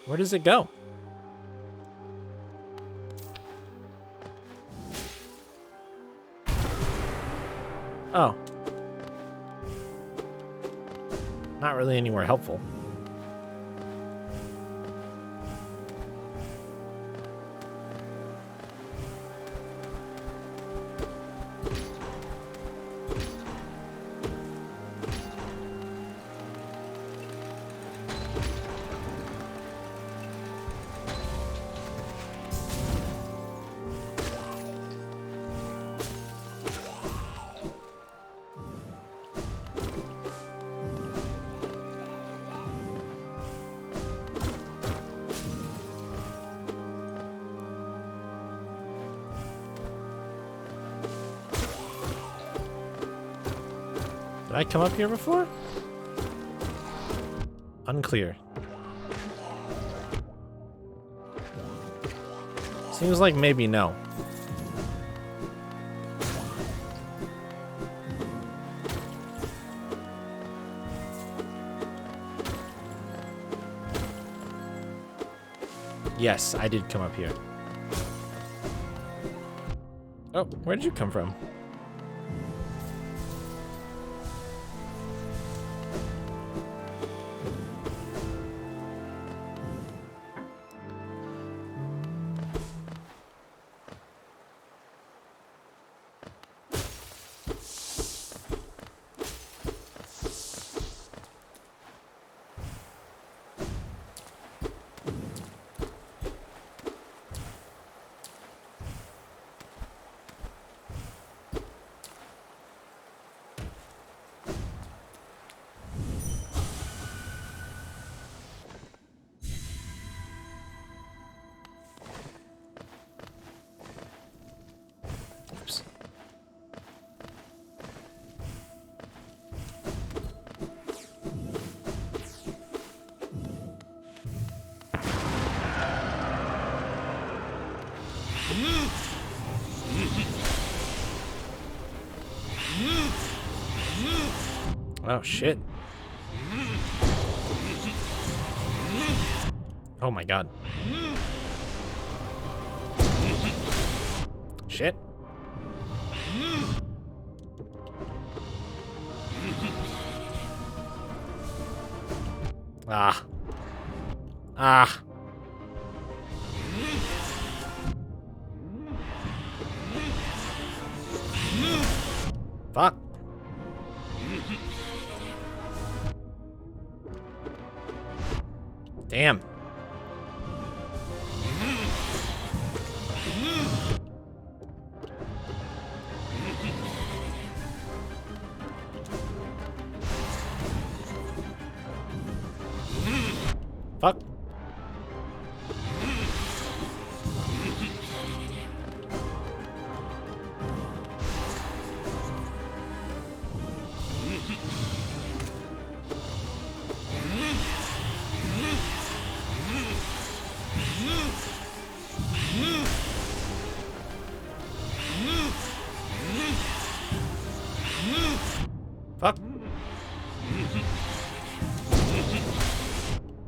Where does it go? Oh. Not really anywhere helpful. I come up here before? Unclear. Seems like maybe no. Yes, I did come up here. Oh, where did you come from? Oops. Oh shit. Oh my god. Shit. Ah. Ah. Fuck. Damn. Fuck. Fuck.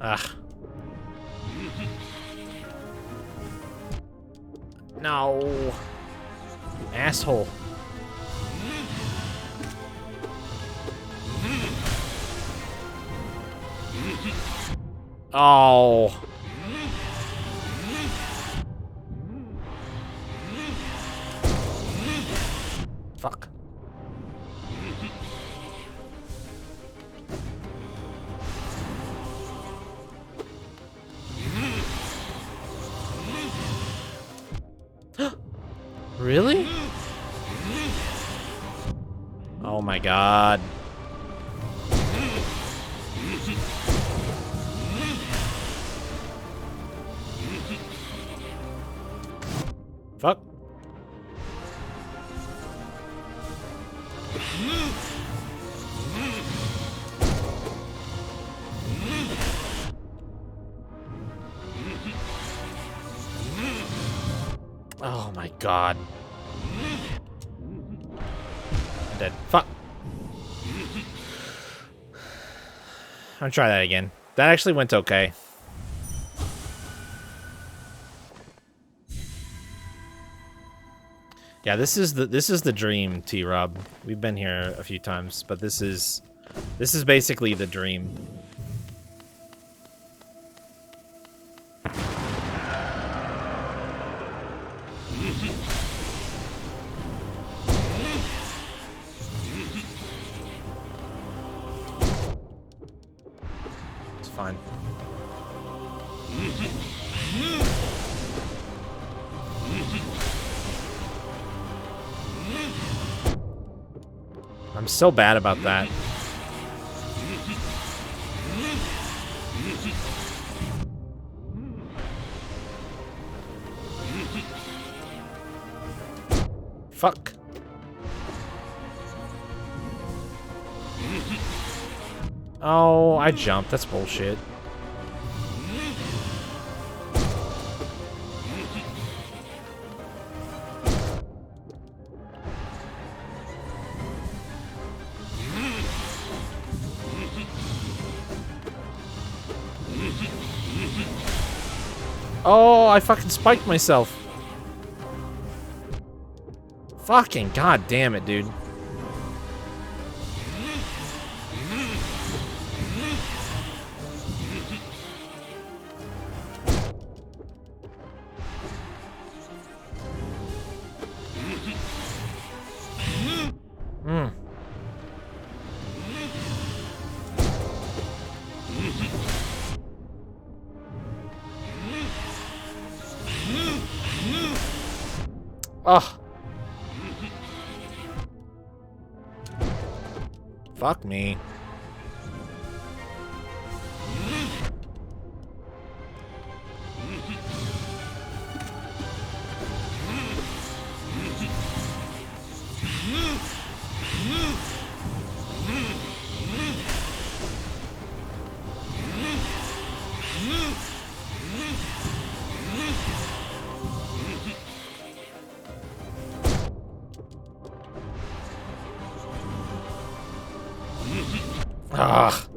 Ugh. No. Asshole. Oh. Fuck. Really? Oh my god. Fuck. Oh my god. I'm dead. Fuck. I'll try that again. That actually went okay. Yeah, this is the dream, T-Rob. We've been here a few times, but this is basically the dream. It's fine. I'm so bad about that. Fuck. Oh, I jumped. That's bullshit. Oh, I fucking spiked myself. Fucking god damn it, dude. Hmm. Ugh. Fuck me. Ugh.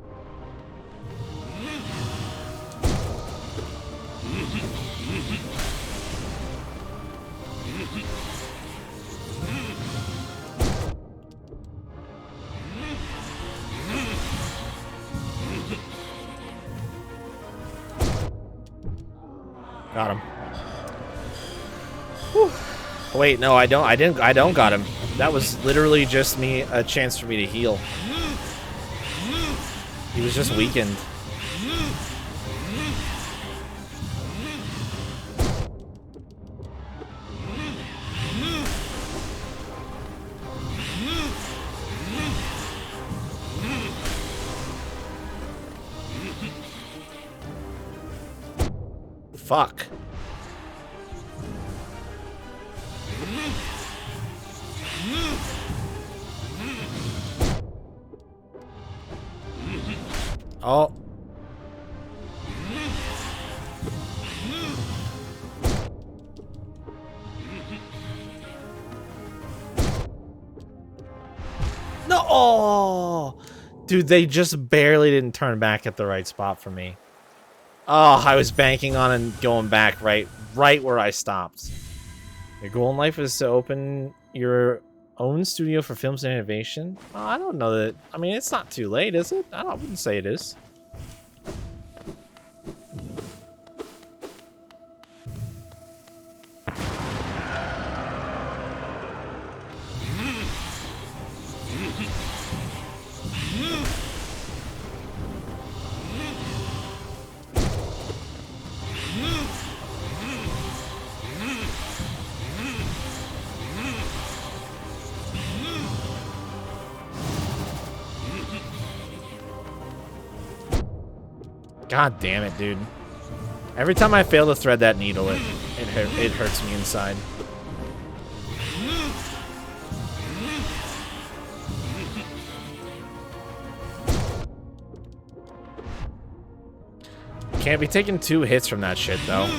Got him. Whew. Wait, no, I don't got him. That was literally just a chance for me to heal. He was just weakened. Fuck. Oh. No. Oh. Dude, they just barely didn't turn back at the right spot for me. Oh, I was banking on and going back right where I stopped. Your goal in life is to open your own studio for films and innovation. Oh, I don't know that. I mean, it's not too late, is it? I wouldn't say it is. God damn it, dude. Every time I fail to thread that needle, it hurts me inside. Can't be taking 2 hits from that shit, though.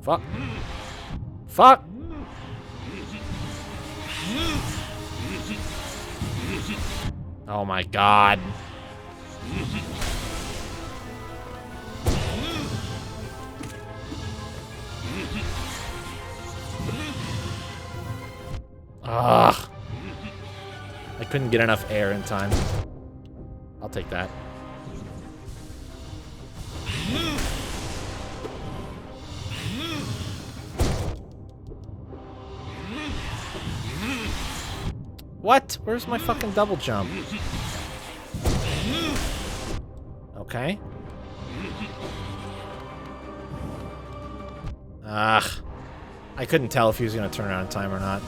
Fuck. Fuck. Oh my god. Ugh. I couldn't get enough air in time. I'll take that. What? Where's my fucking double jump? Okay. Ugh. I couldn't tell if he was going to turn around in time or not.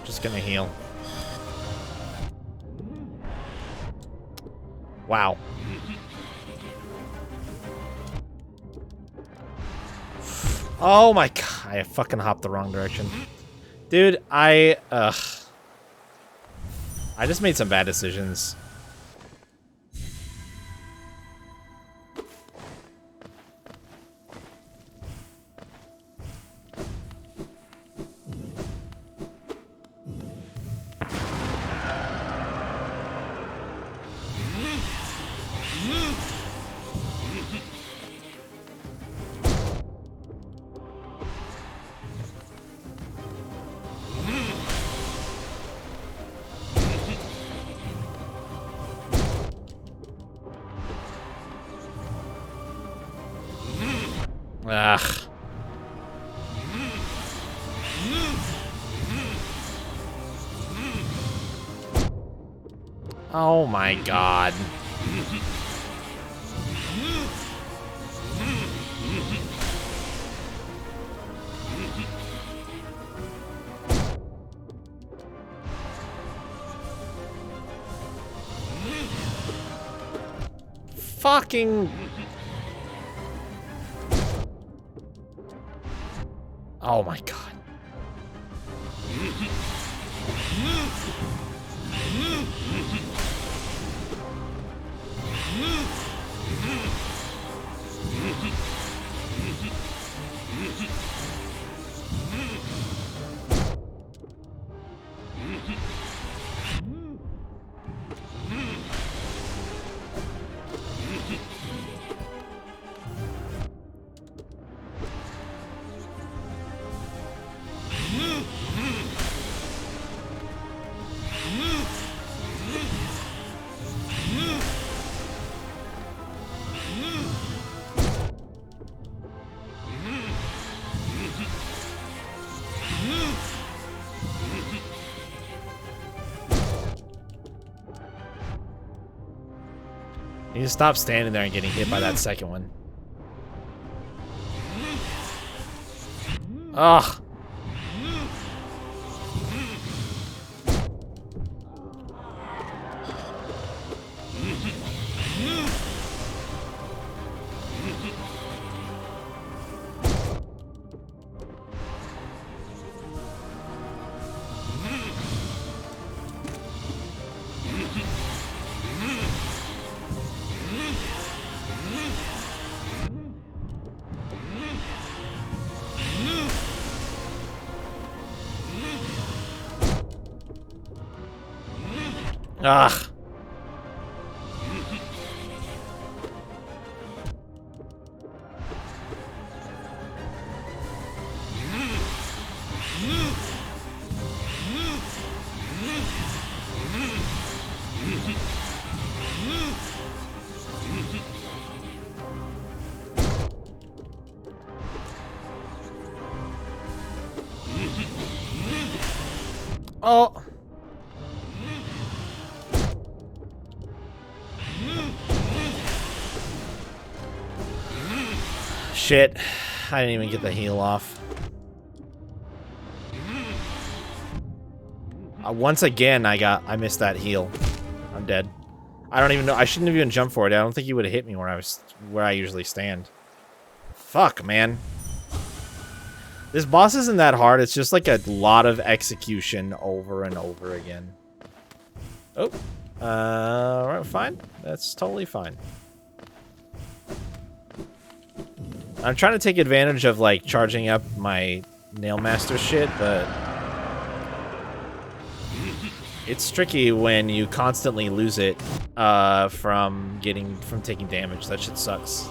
Just gonna heal. Wow. Oh my god, I fucking hopped the wrong direction. Dude, I just made some bad decisions. Ugh. Oh my god. Fucking... Oh my god. You need to stop standing there and getting hit by that second one. Ugh. Ugh. Oh. Shit. I didn't even get the heal off. Once again, I missed that heal. I'm dead. I don't even know. I shouldn't have even jumped for it. I don't think he would have hit me where I usually stand. Fuck, man. This boss isn't that hard. It's just like a lot of execution over and over again. Oh. Alright, fine. That's totally fine. I'm trying to take advantage of, like, charging up my Nailmaster shit, but it's tricky when you constantly lose it from taking damage. That shit sucks.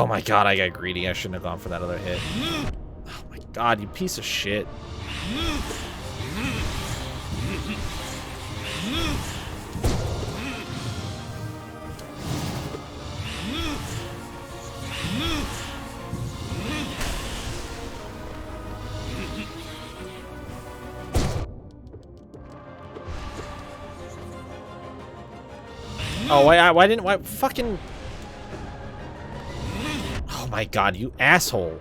Oh my god, I got greedy. I shouldn't have gone for that other hit. Oh my god, you piece of shit. Oh, why fucking... Oh my god, you asshole.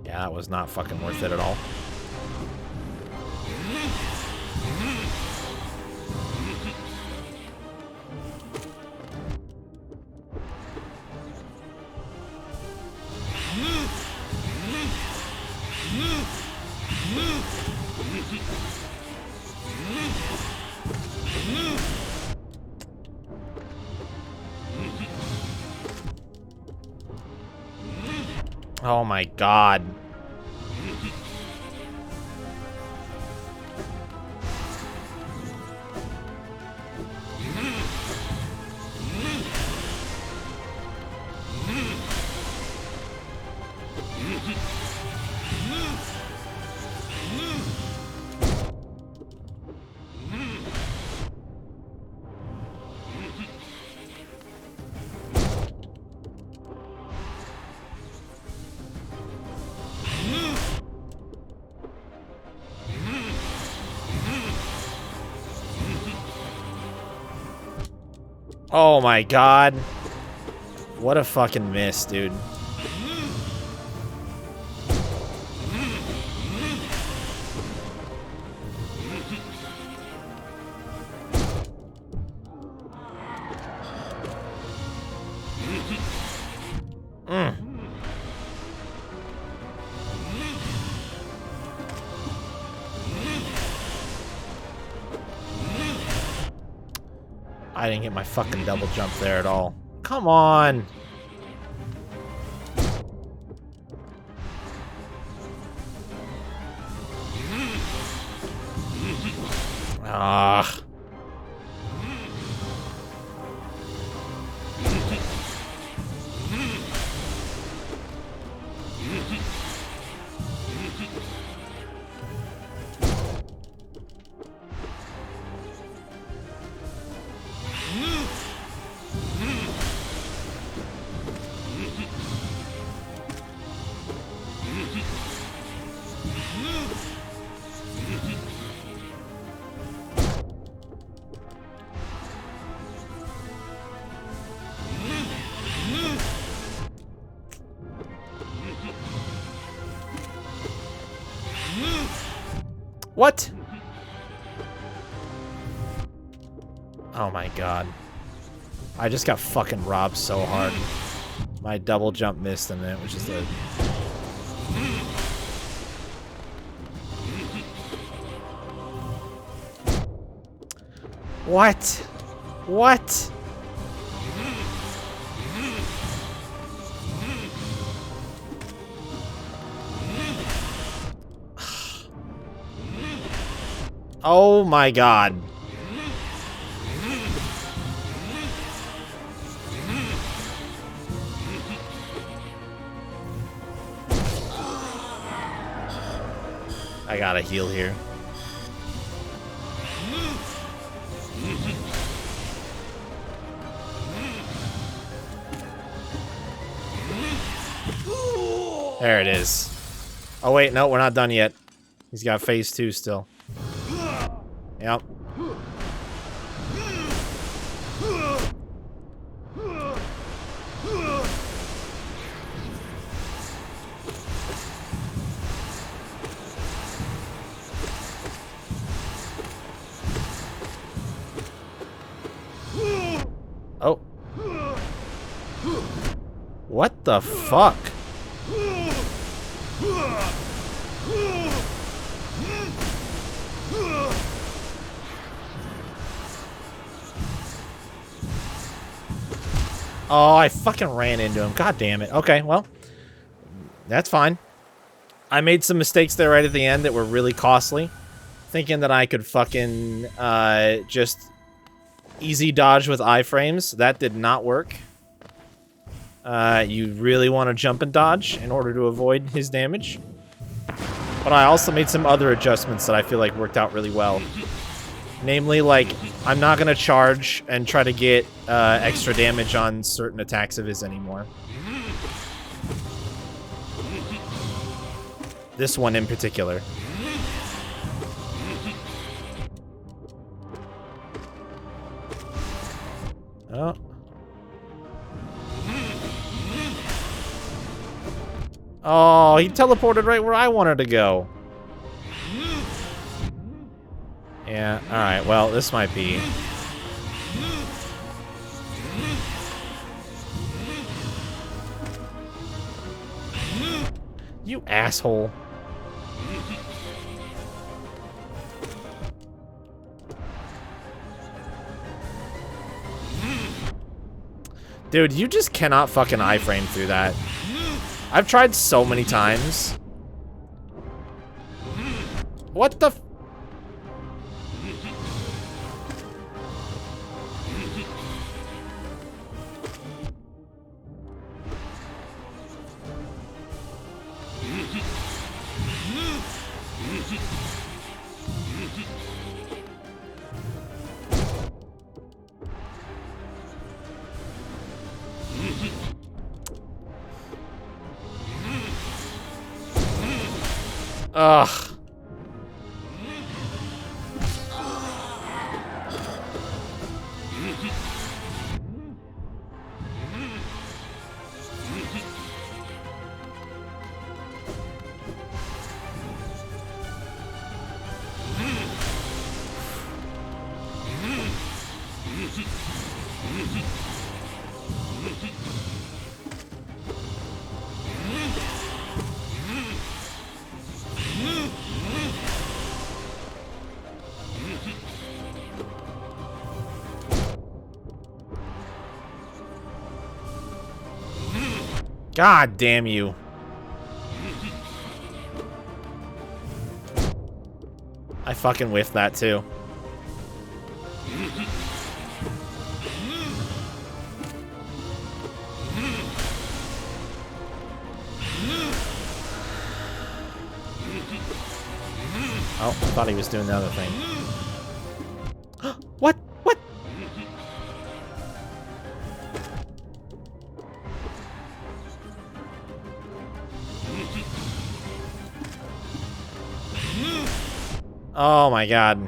Yeah, that was not fucking worth it at all. Oh my god. Oh my god. What a fucking miss, dude. I didn't get my fucking double jump there at all. Come on. Ah. What? Oh my god. I just got fucking robbed so hard. My double jump missed and it was just a... What? What? Oh my god. I gotta heal here. There it is. Oh wait, no, we're not done yet. He's got phase 2 still. Yep. Oh. What the fuck? Oh, I fucking ran into him. God damn it. Okay, well, that's fine. I made some mistakes there right at the end that were really costly. thinking that I could fucking just easy dodge with iframes. That did not work. You really want to jump and dodge in order to avoid his damage. But I also made some other adjustments that I feel like worked out really well. Namely, like, I'm not going to charge and try to get extra damage on certain attacks of his anymore. This one in particular. Oh. Oh, he teleported right where I wanted to go. Yeah, alright, well, this might be... You asshole. Dude, you just cannot fucking iframe through that. I've tried so many times. What the f- Ugh. God damn you. I fucking whiffed that too. Oh, I thought he was doing the other thing. What? What? Oh my god.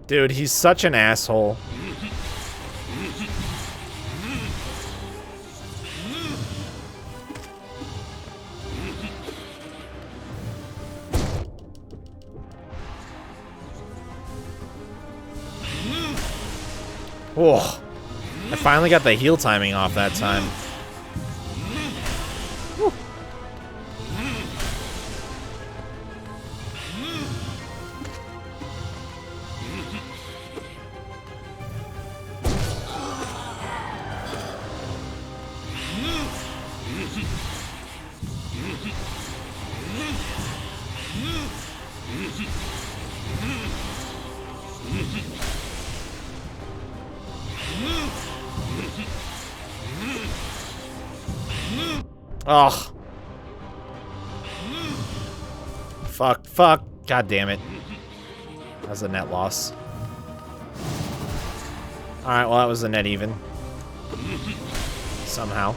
Dude, he's such an asshole. Oh, I finally got the heal timing off that time. Whew. Ugh. Fuck, fuck. God damn it. That was a net loss. Alright, well that was a net even. Somehow.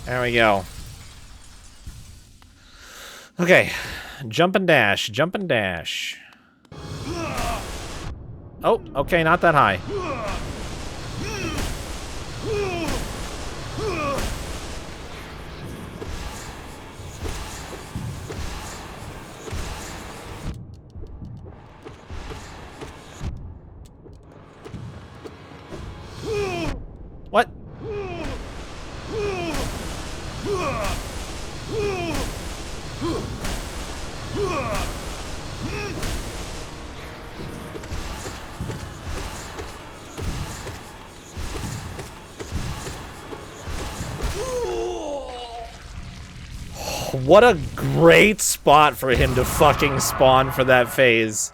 There we go. Okay, jump and dash, jump and dash. Oh, okay, not that high. what a great spot for him to fucking spawn for that phase.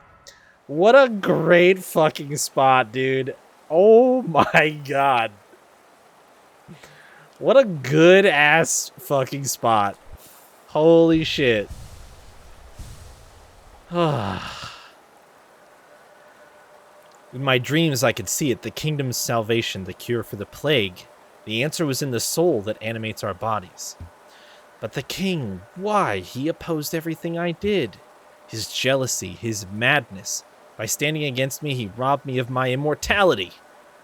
What a great fucking spot, dude. Oh my god. What a good ass fucking spot. Holy shit. In my dreams, I could see it, the kingdom's salvation, the cure for the plague. The answer was in the soul that animates our bodies. But the king, why? He opposed everything I did. His jealousy, his madness. By standing against me, he robbed me of my immortality.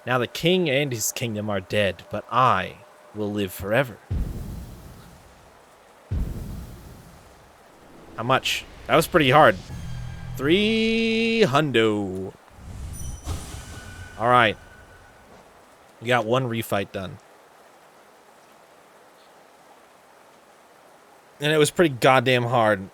Now the king and his kingdom are dead, but I will live forever. How much? That was pretty hard. 300. Alright. We got one refight done. And it was pretty goddamn hard.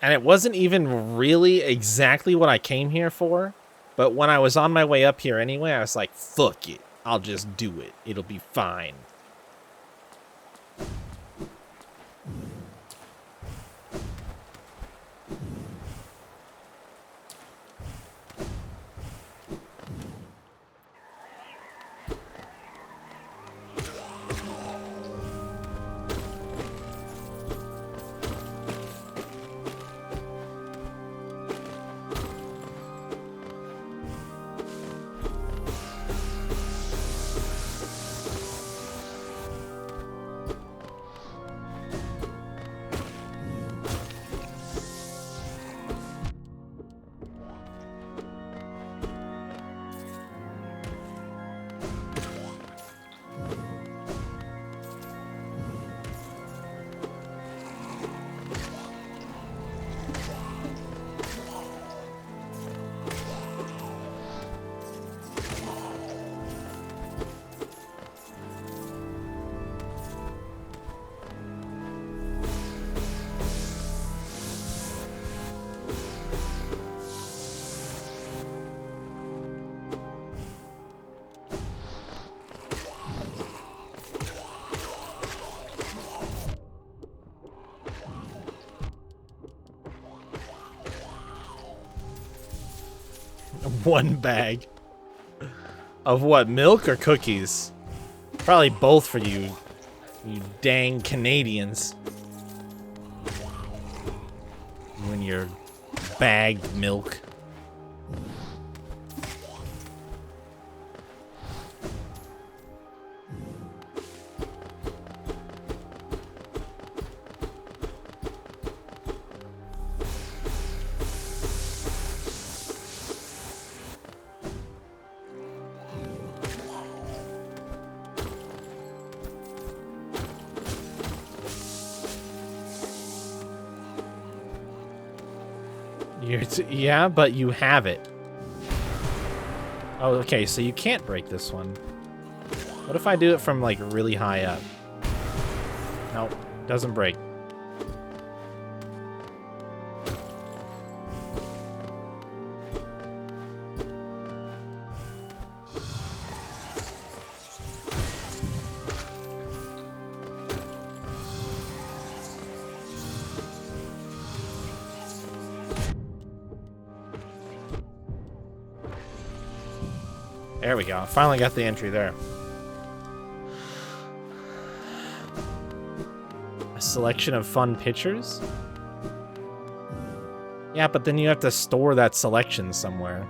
And it wasn't even really exactly what I came here for. But when I was on my way up here anyway, I was like, fuck it. I'll just do it. It'll be fine. One bag. Of what, milk or cookies? Probably both for you. You dang Canadians. You and your bagged milk. Yeah, but you have it. Oh, okay, so you can't break this one. What if I do it from, like, really high up? Nope, doesn't break. There we go. Finally got the entry there. A selection of fun pictures? Yeah, but then you have to store that selection somewhere.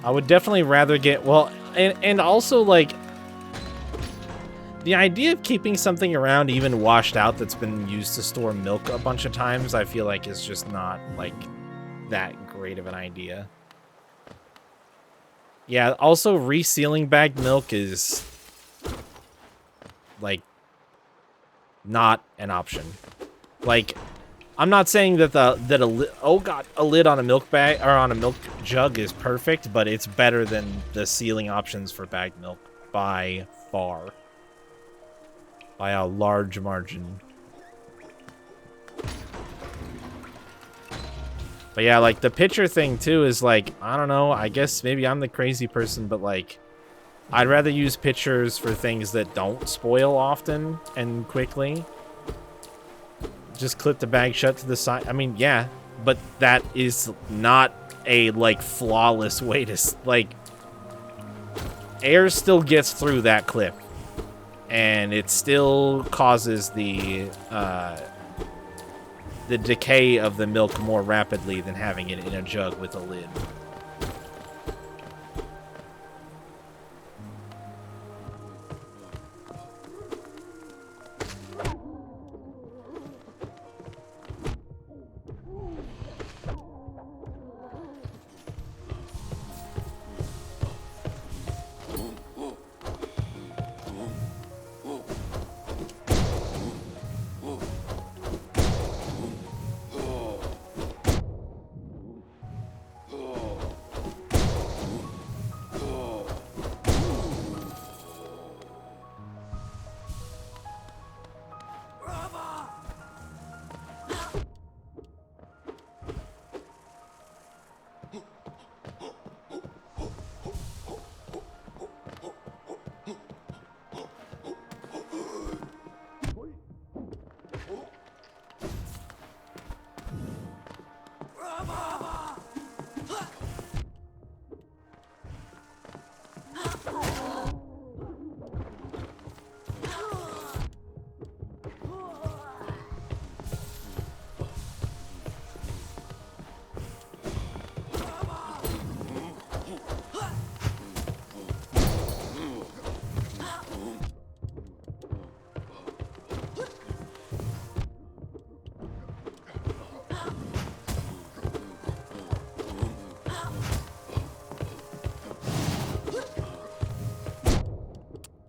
I would definitely rather get... Well, and also, like... The idea of keeping something around even washed out that's been used to store milk a bunch of times, I feel like is just not, like, that great of an idea. Yeah, also resealing bagged milk is like not an option. Like, I'm not saying that a lid on a milk bag or on a milk jug is perfect, but it's better than the sealing options for bagged milk by far. By a large margin. But yeah, like the pitcher thing too is like, I don't know, I guess maybe I'm the crazy person, but like I'd rather use pitchers for things that don't spoil often and quickly. Just clip the bag shut to the side. I mean, yeah, but that is not a like flawless way to like air still gets through that clip and it still causes the decay of the milk more rapidly than having it in a jug with a lid.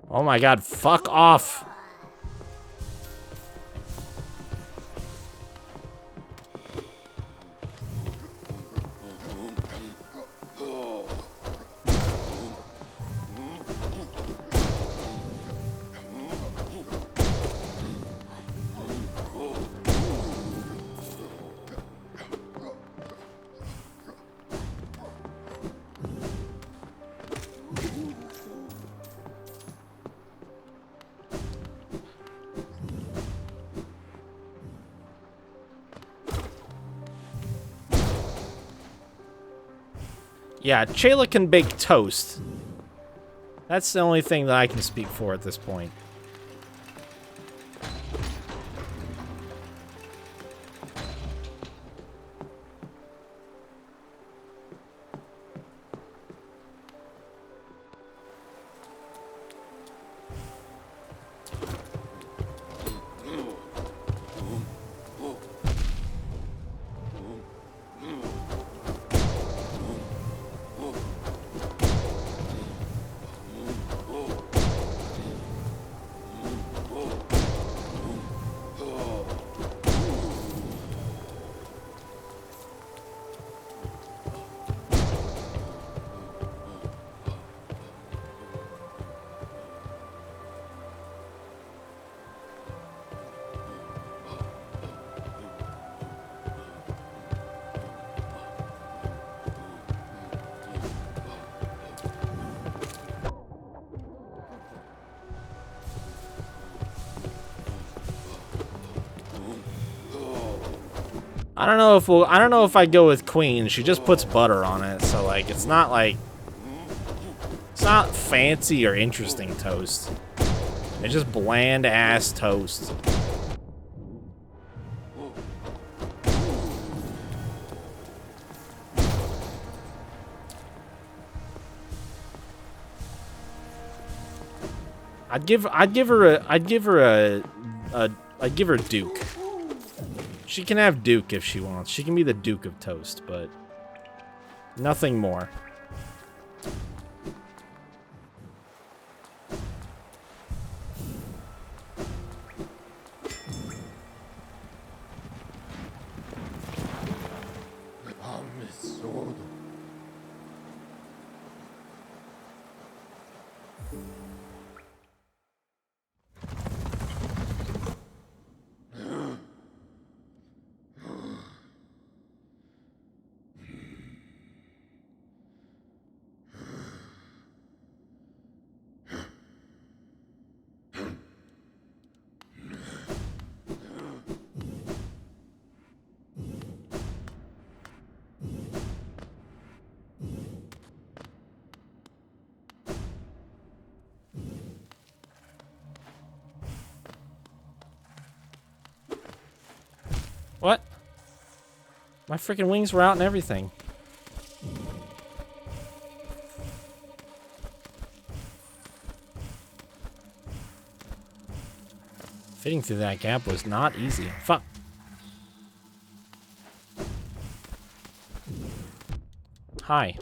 Oh my god, fuck off. Yeah, Chayla can bake toast. That's the only thing that I can speak for at this point. I don't know if I go with Queen. She just puts butter on it, so like it's not fancy or interesting toast. It's just bland ass toast. I'd give her Duke. She can have Duke if she wants. She can be the Duke of Toast, but nothing more. My freaking wings were out and everything. Fitting through that gap was not easy. Fuck. Hi.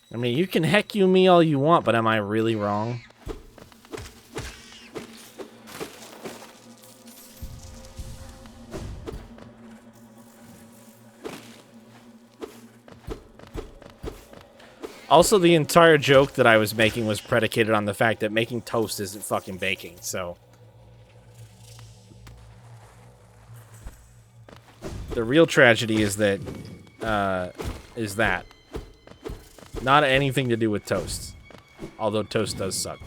I mean, you can heck you me all you want, but am I really wrong? Also, the entire joke that I was making was predicated on the fact that making toast isn't fucking baking, so... The real tragedy is that, not anything to do with toast. Although toast does suck.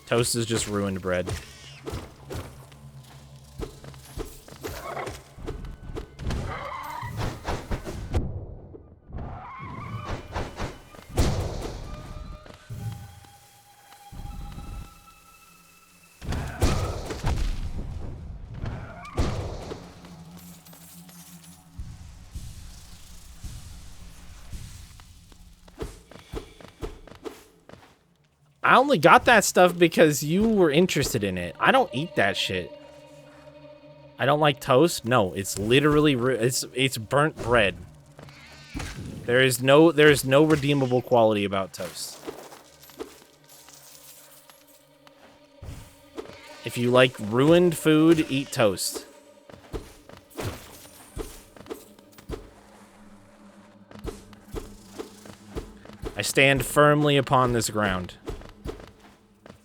Toast is just ruined bread. I only got that stuff because you were interested in it. I don't eat that shit. I don't like toast. No, it's literally it's burnt bread. There's no redeemable quality about toast. If you like ruined food, eat toast. I stand firmly upon this ground.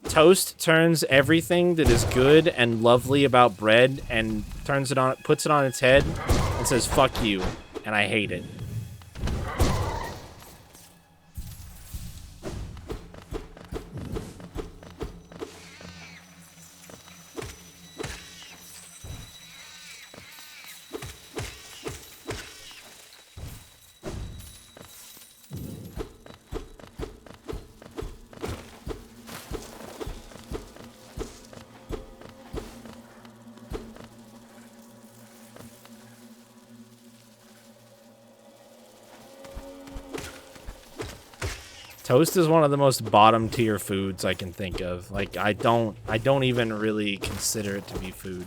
Toast turns everything that is good and lovely about bread and puts it on its head and says, fuck you, and I hate it. Toast is one of the most bottom tier foods I can think of. Like, I don't even really consider it to be food.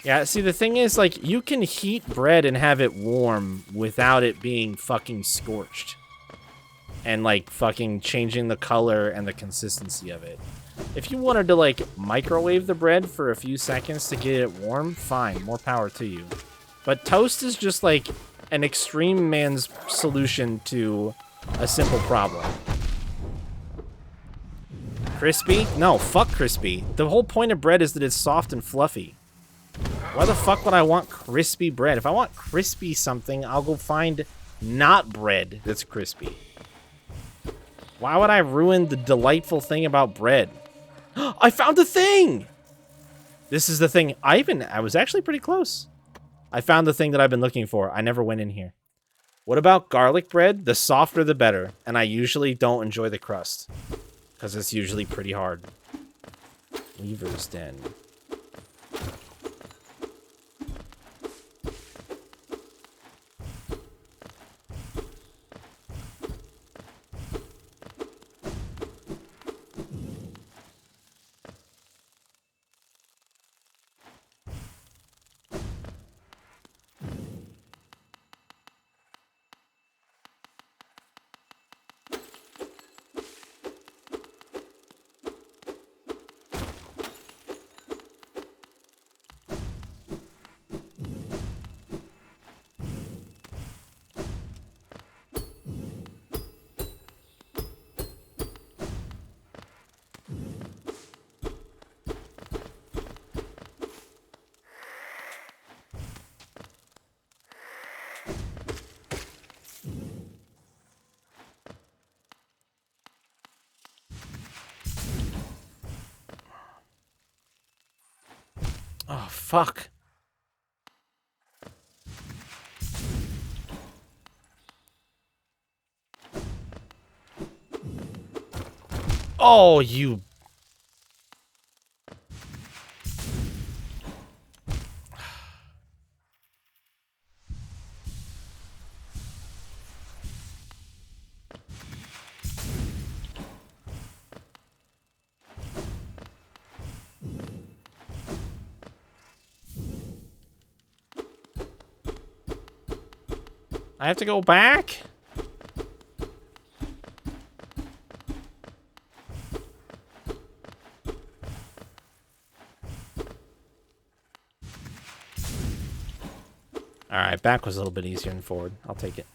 Yeah, see, the thing is, like, you can heat bread and have it warm without it being fucking scorched. And, like, fucking changing the color and the consistency of it. If you wanted to, like, microwave the bread for a few seconds to get it warm, fine, more power to you. But toast is just, like, an extreme man's solution to a simple problem. Crispy? No, fuck crispy. The whole point of bread is that it's soft and fluffy. Why the fuck would I want crispy bread? If I want crispy something, I'll go find not bread that's crispy. Why would I ruin the delightful thing about bread? I found the thing! This is the thing. I was actually pretty close. I found the thing that I've been looking for. I never went in here. What about garlic bread? The softer the better. And I usually don't enjoy the crust. Because it's usually pretty hard. Weaver's Den. Oh, fuck. Oh, you... I have to go back? Alright, back was a little bit easier than forward. I'll take it.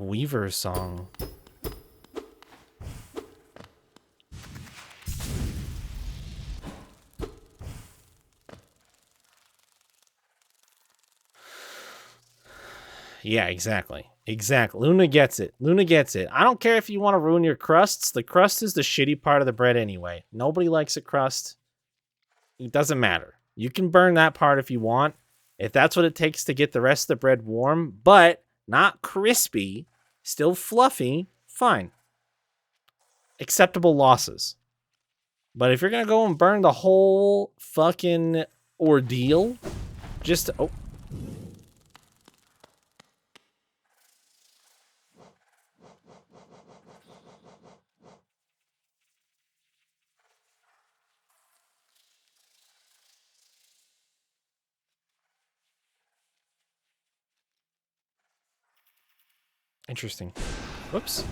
Weaver song. Yeah, exactly. Exactly. Luna gets it. Luna gets it. I don't care if you want to ruin your crusts. The crust is the shitty part of the bread anyway. Nobody likes a crust. It doesn't matter. You can burn that part if you want. If that's what it takes to get the rest of the bread warm, but not crispy, still fluffy, fine. Acceptable losses. But if you're going to go and burn the whole fucking ordeal, just... Oh. Interesting. Whoops.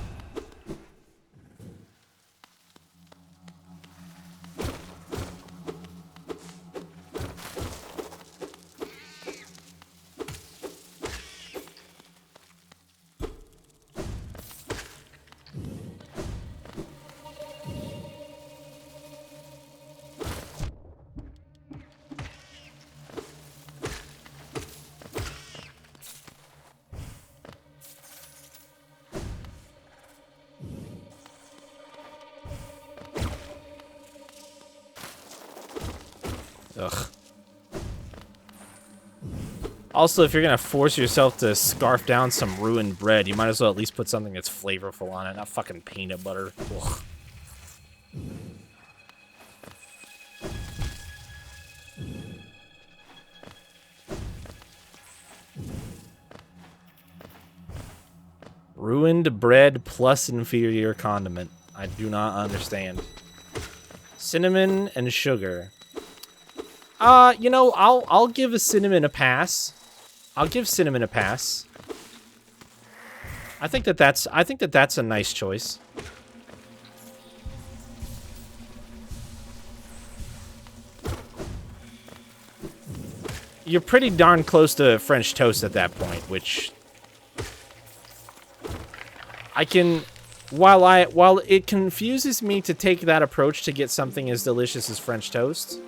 Ugh. Also, if you're gonna force yourself to scarf down some ruined bread, you might as well at least put something that's flavorful on it, not fucking peanut butter. Ugh. Ruined bread plus inferior condiment. I do not understand. Cinnamon and sugar. You know, I'll give a cinnamon a pass. I'll give cinnamon a pass. I think that's a nice choice. You're pretty darn close to French toast at that point, which I can, while it confuses me to take that approach to get something as delicious as French toast,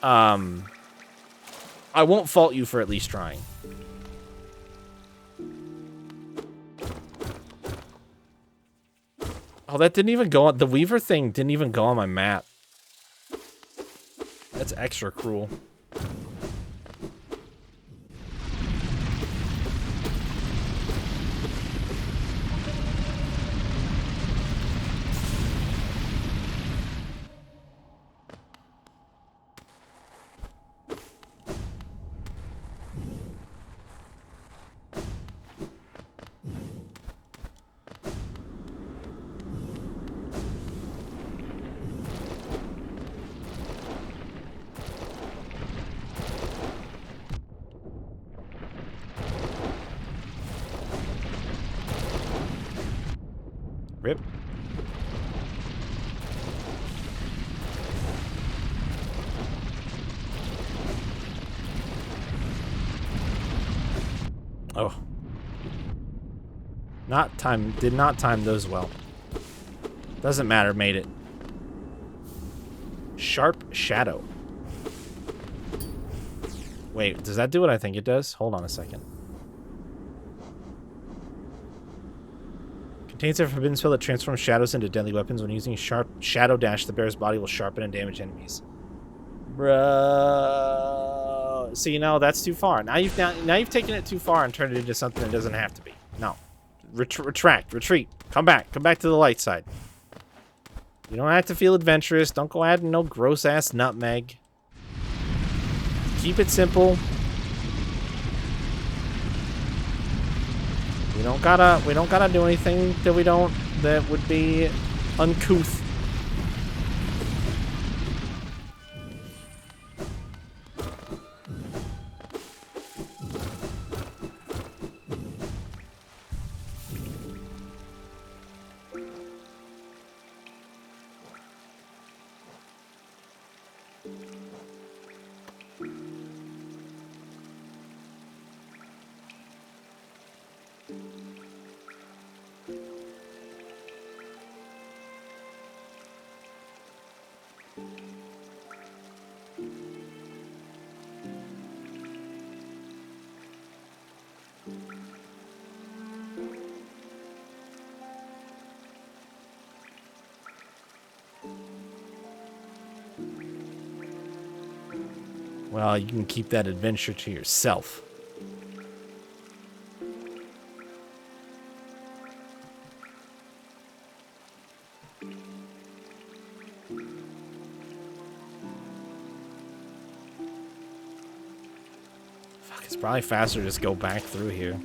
I won't fault you for at least trying. Oh, that didn't even go on, the Weaver thing didn't even go on my map. That's extra cruel. Rip. Oh. Did not time those well. Doesn't matter, made it. Sharp Shadow. Wait, does that do what I think it does? Hold on a second. Contains a forbidden spell that transforms shadows into deadly weapons. When using Sharp Shadow Dash, the bear's body will sharpen and damage enemies. Bro. See, no, that's too far. Now you've taken it too far and turned it into something that doesn't have to be. No. Retract. Retreat. Come back. Come back to the light side. You don't have to feel adventurous. Don't go adding no gross-ass nutmeg. Keep it simple. We don't gotta do anything that would be uncouth. Well, you can keep that adventure to yourself. Fuck, it's probably faster to just go back through here.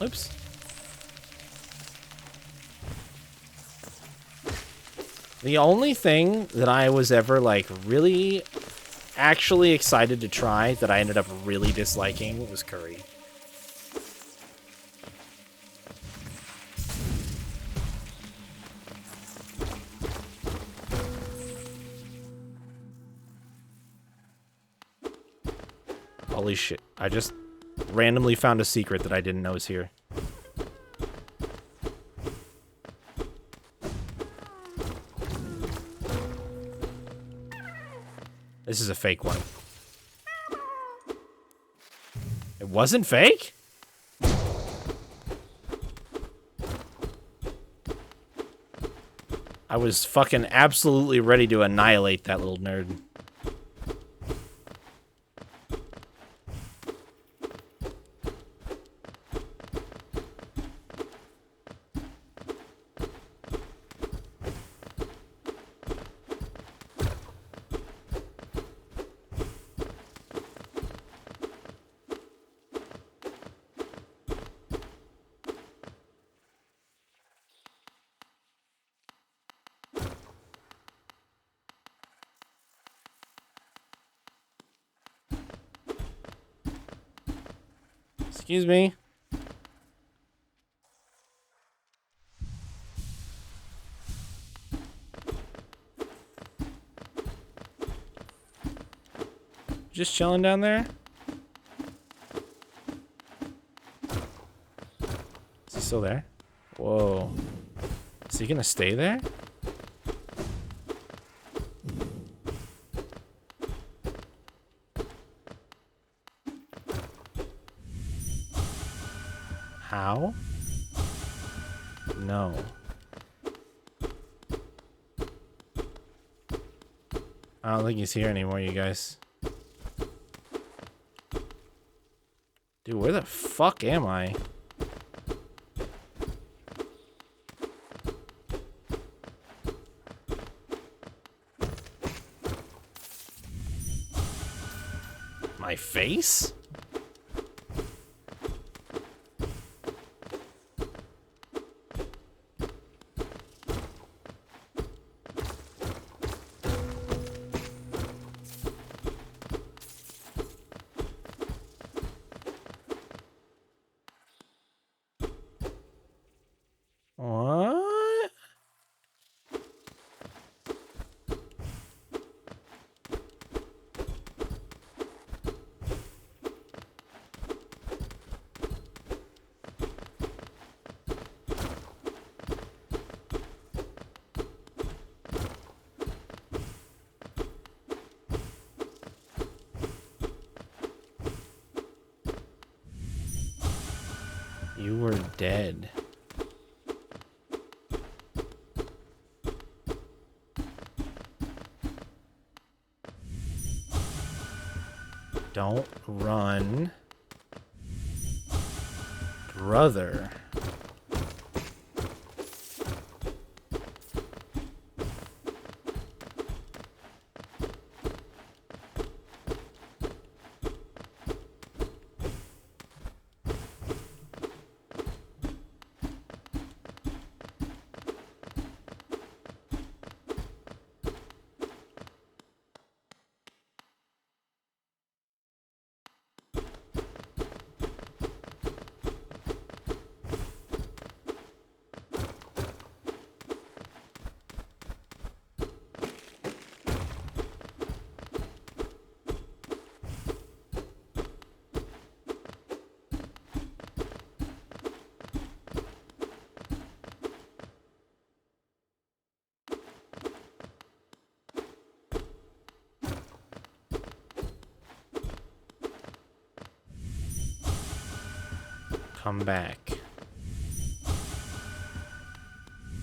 Oops. The only thing that I was ever, like, really actually excited to try that I ended up really disliking was curry. Holy shit. I just randomly found a secret that I didn't know was here. This is a fake one. It wasn't fake? I was fucking absolutely ready to annihilate that little nerd. Excuse me. Just chilling down there? Is he still there? Whoa. Is he gonna stay there? How? No. I don't think he's here anymore, you guys. Dude, where the fuck am I? My face? You were dead. Don't run. Brother. Come back.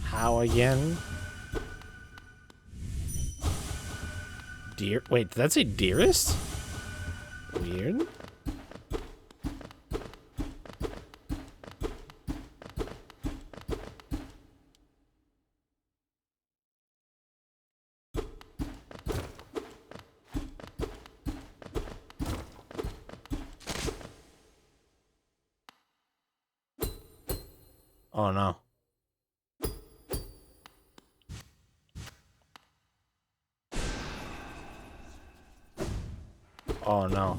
How again? Dear. Wait, did that say dearest? Weird. Oh no. Oh no.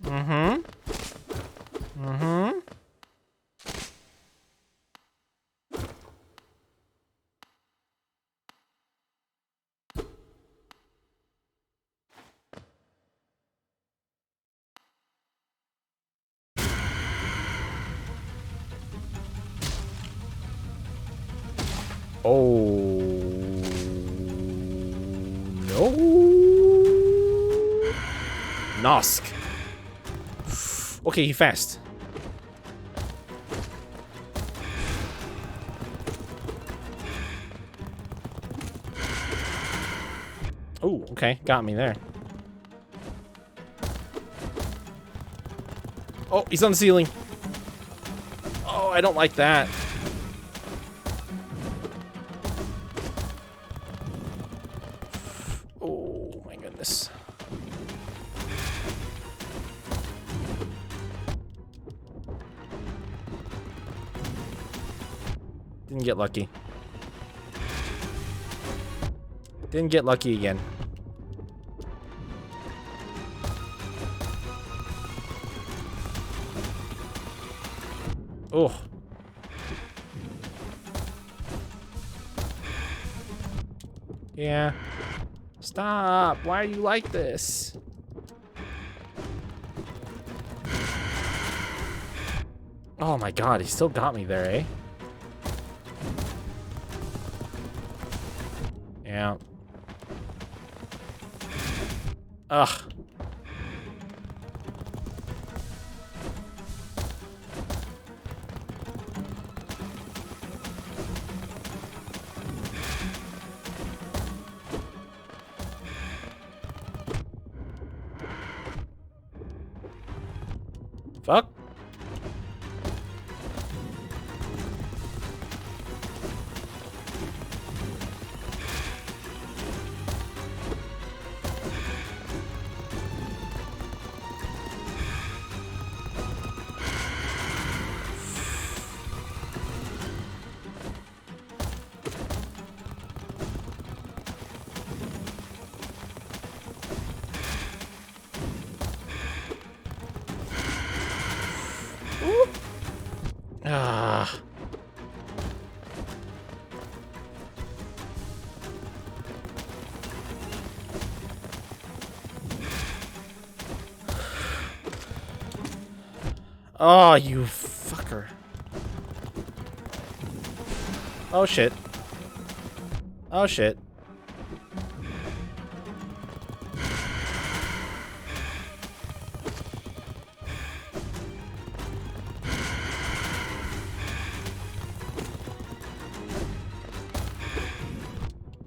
Mm-hmm. Mm-hmm. Oh no. Nosk. Okay, he fast. Oh, okay, got me there. Oh, he's on the ceiling. Oh, I don't like that. Oh my goodness. Didn't get lucky. Didn't get lucky again. Oh. Yeah. Stop. Why are you like this? Oh my god, he still got me there, eh? Yeah. Ugh. Fuck. Ah. Oh, you fucker. Oh shit. Oh shit.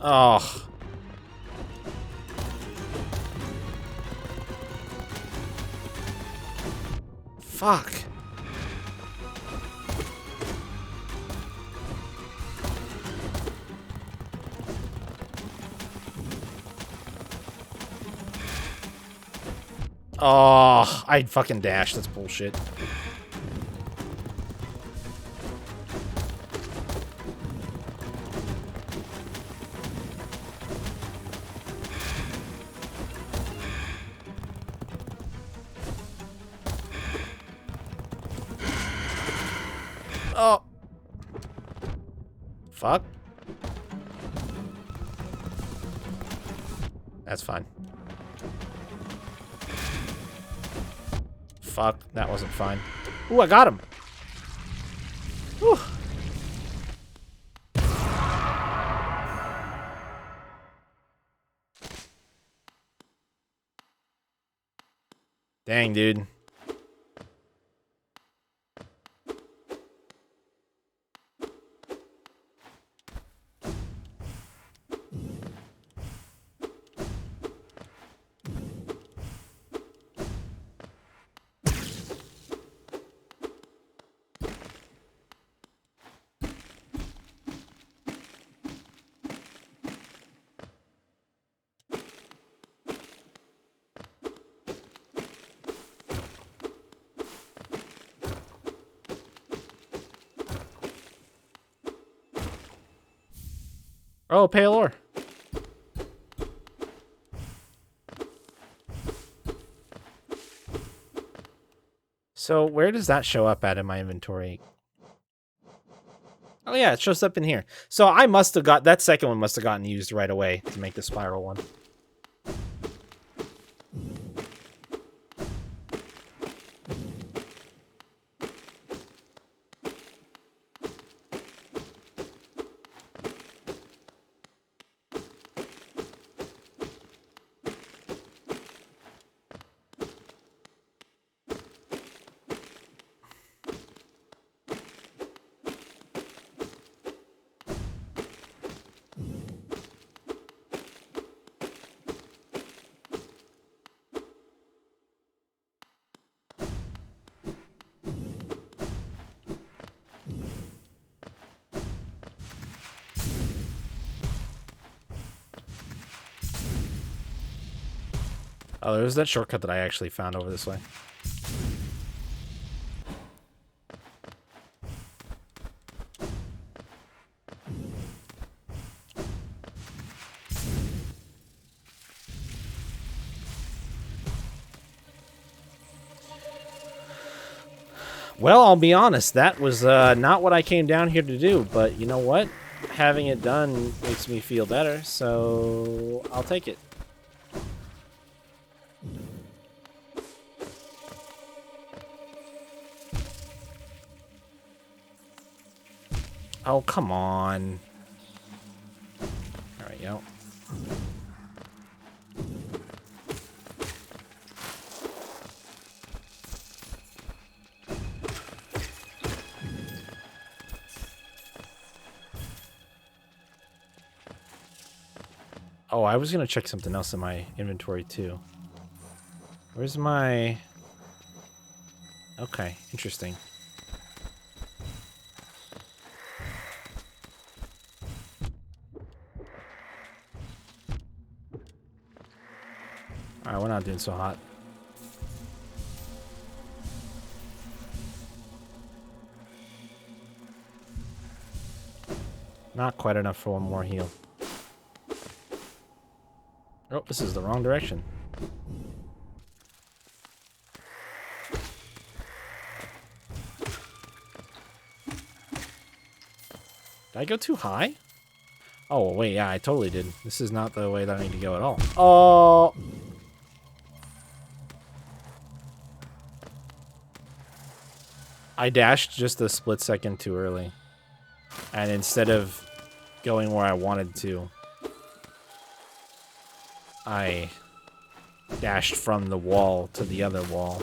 Oh. Fuck. Oh, I fucking dashed. That's bullshit. Oh. Fuck. That's fine. Fuck, that wasn't fine. Ooh, I got him. Whew. Dang, dude. Oh, pale ore. So where does that show up at in my inventory? Oh yeah, it shows up in here. So I must have got that second one must have gotten used right away to make the spiral one. Oh, there's that shortcut that I actually found over this way. Well, I'll be honest, that was not what I came down here to do, but you know what? Having it done makes me feel better, so I'll take it. Oh, come on. There we go. Oh, I was gonna check something else in my inventory too. Where's my... Okay, interesting. Alright, we're not doing so hot. Not quite enough for one more heal. Oh, this is the wrong direction. Did I go too high? Oh, wait, yeah, I totally did. This is not the way that I need to go at all. Oh! I dashed just a split second too early. And instead of going where I wanted to, I dashed from the wall to the other wall.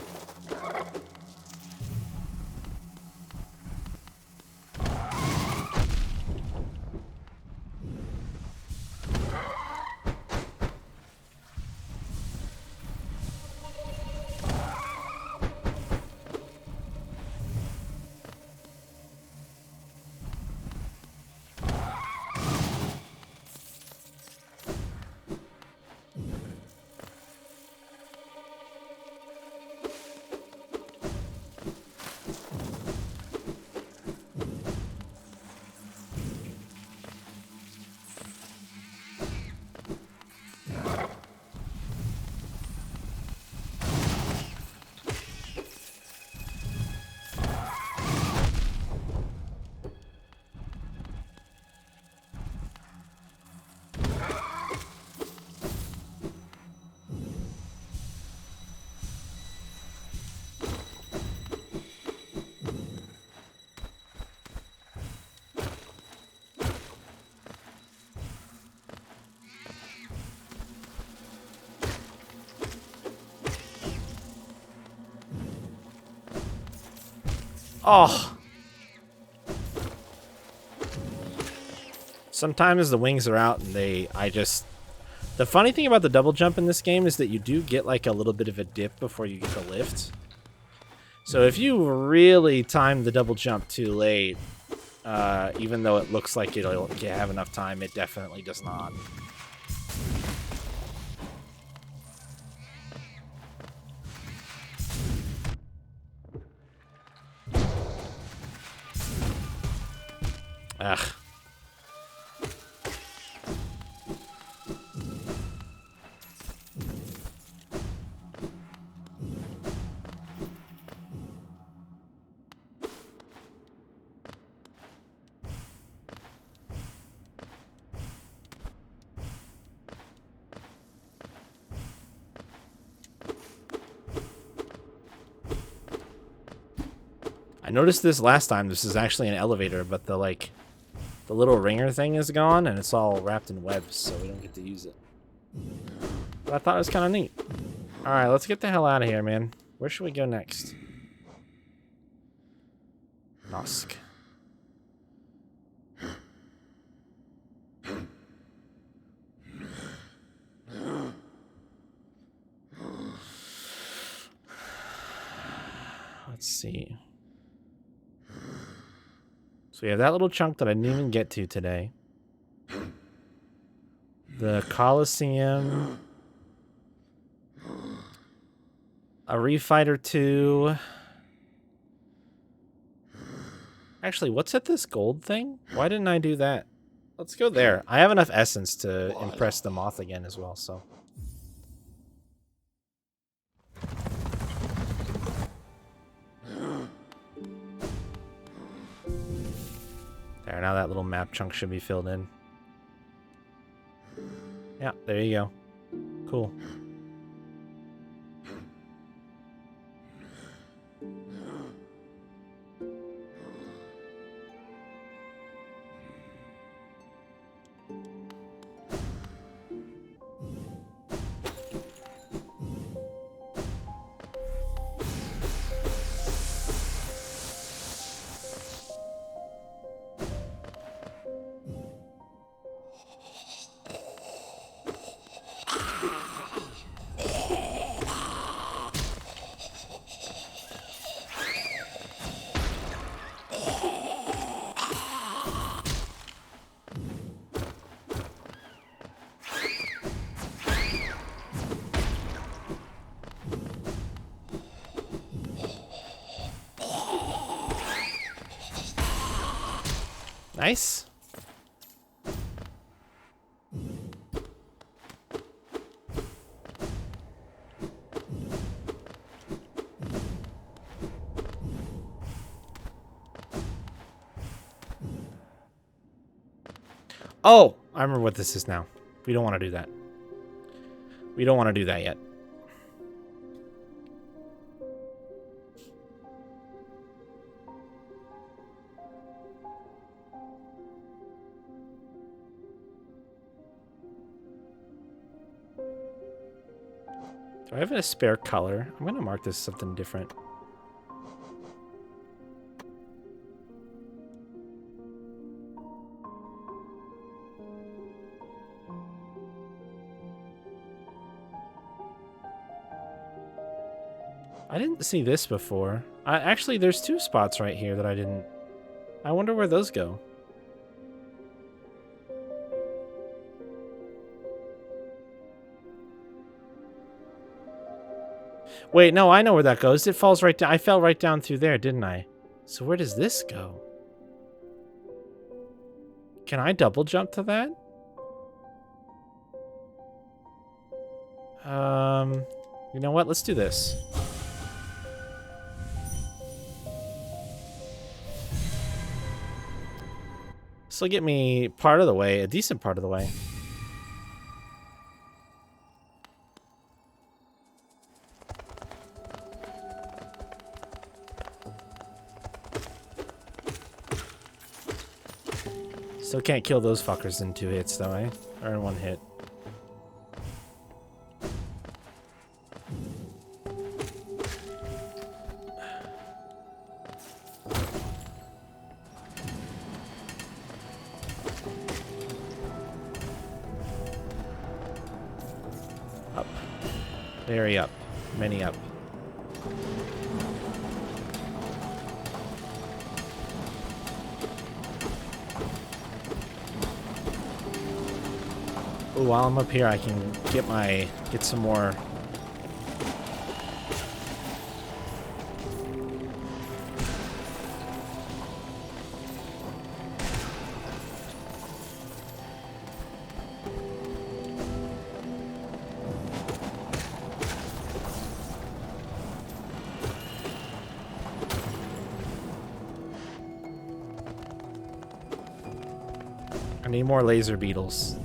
Oh! Sometimes the wings are out and the funny thing about the double jump in this game is that you do get like a little bit of a dip before you get the lift. So if you really time the double jump too late, even though it looks like it'll have enough time, it definitely does not. Ugh. I noticed this last time. This is actually an elevator, but the little ringer thing is gone, and it's all wrapped in webs, so we don't get to use it. But I thought it was kind of neat. All right, let's get the hell out of here, man. Where should we go next? Nosk. Let's see. So we have that little chunk that I didn't even get to today. The Colosseum. A Refight or two. Actually, what's at this gold thing? Why didn't I do that? Let's go there. I have enough essence to impress the moth again as well, so. There, now that little map chunk should be filled in. Yeah, there you go. Cool. Nice. Oh, I remember what this is now. We don't want to do that. We don't want to do that yet. Do I have a spare color? I'm going to mark this something different. I didn't see this before. Actually, there's two spots right here that I didn't. I wonder where those go. Wait, no, I know where that goes. It falls right down. I fell right down through there, didn't I? So where does this go? Can I double jump to that? You know what? Let's do this. This will get me part of the way, a decent part of the way. Still can't kill those fuckers in 2 hits, though, eh? Or in 1 hit. Up. Very up. Many up. Ooh, while I'm up here, I can get some more. I need more laser beetles.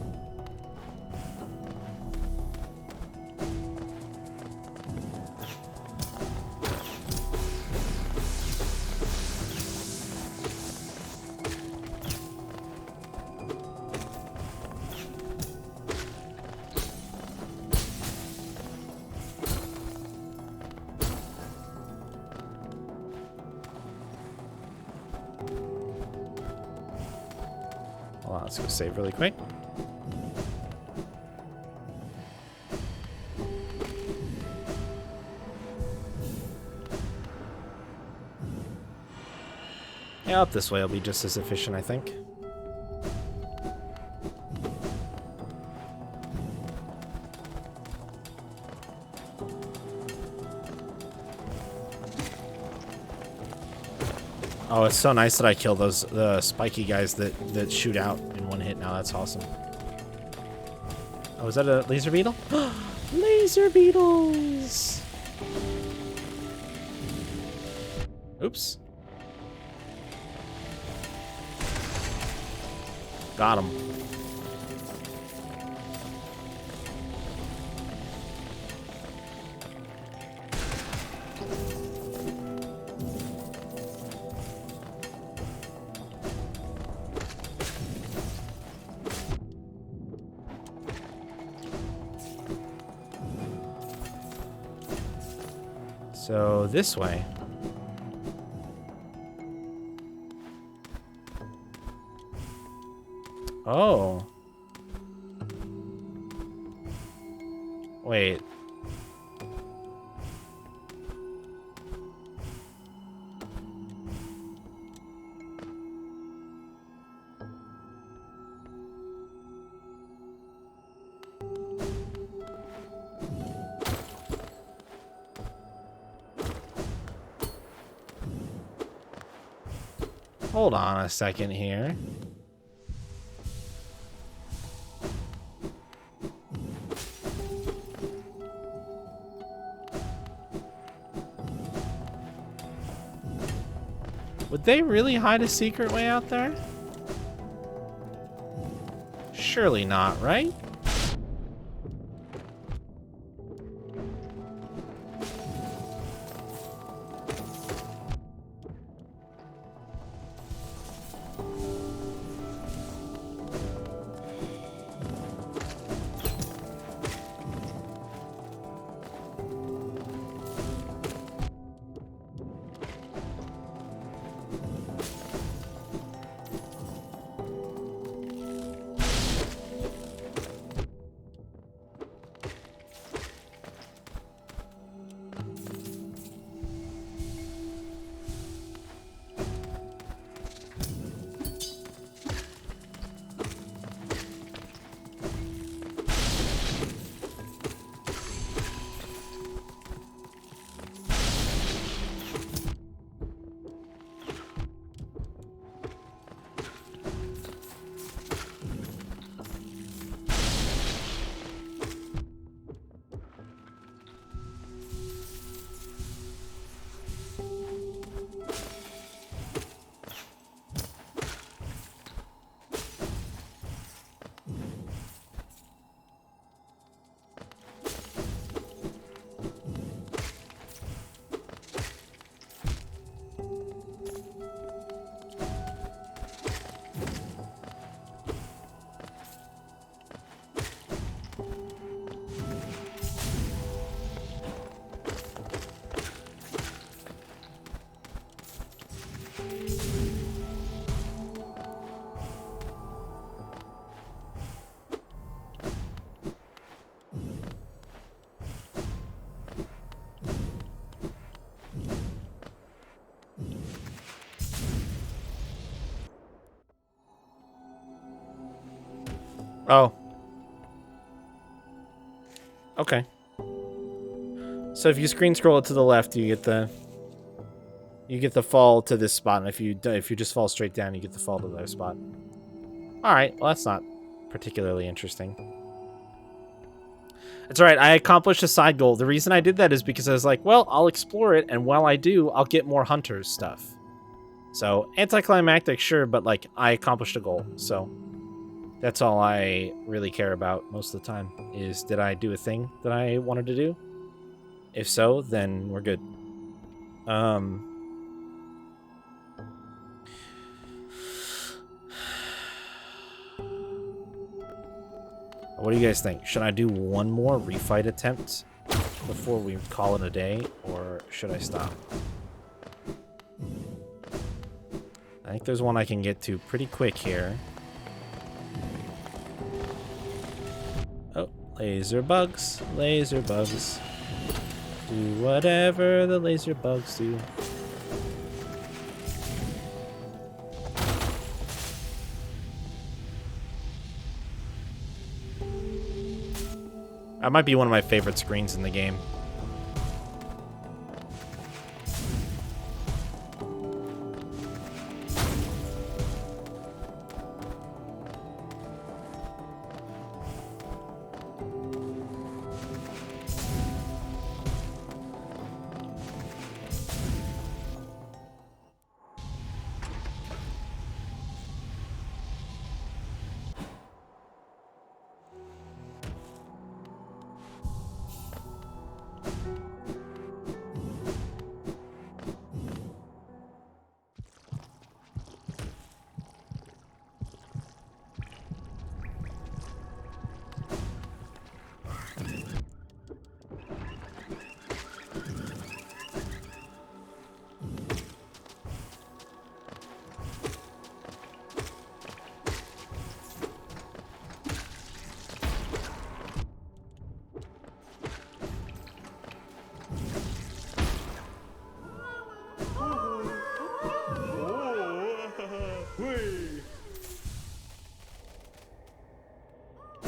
Hold on, let's go save really quick. Yeah, up this way will be just as efficient, I think. Oh, it's so nice that I kill the spiky guys that shoot out in one hit now. That's awesome. Oh, is that a laser beetle? Laser beetles! Oops. Got him. So this way. Oh. Wait. Hold on a second here. Would they really hide a secret way out there? Surely not, right? Oh. Okay. So if you screen scroll it to the left, you get the fall to this spot, and if you just fall straight down, you get the fall to the other spot. All right. Well, that's not particularly interesting. It's all right. I accomplished a side goal. The reason I did that is because I was like, well, I'll explore it, and while I do, I'll get more hunters stuff. So anticlimactic, sure, but like I accomplished a goal. So that's all I really care about most of the time is, did I do a thing that I wanted to do? If so, then we're good. What do you guys think? Should I do one more refight attempt before we call it a day, or should I stop? I think there's one I can get to pretty quick here. Oh, laser bugs. Laser bugs. Do whatever the laser bugs do. That might be one of my favorite screens in the game.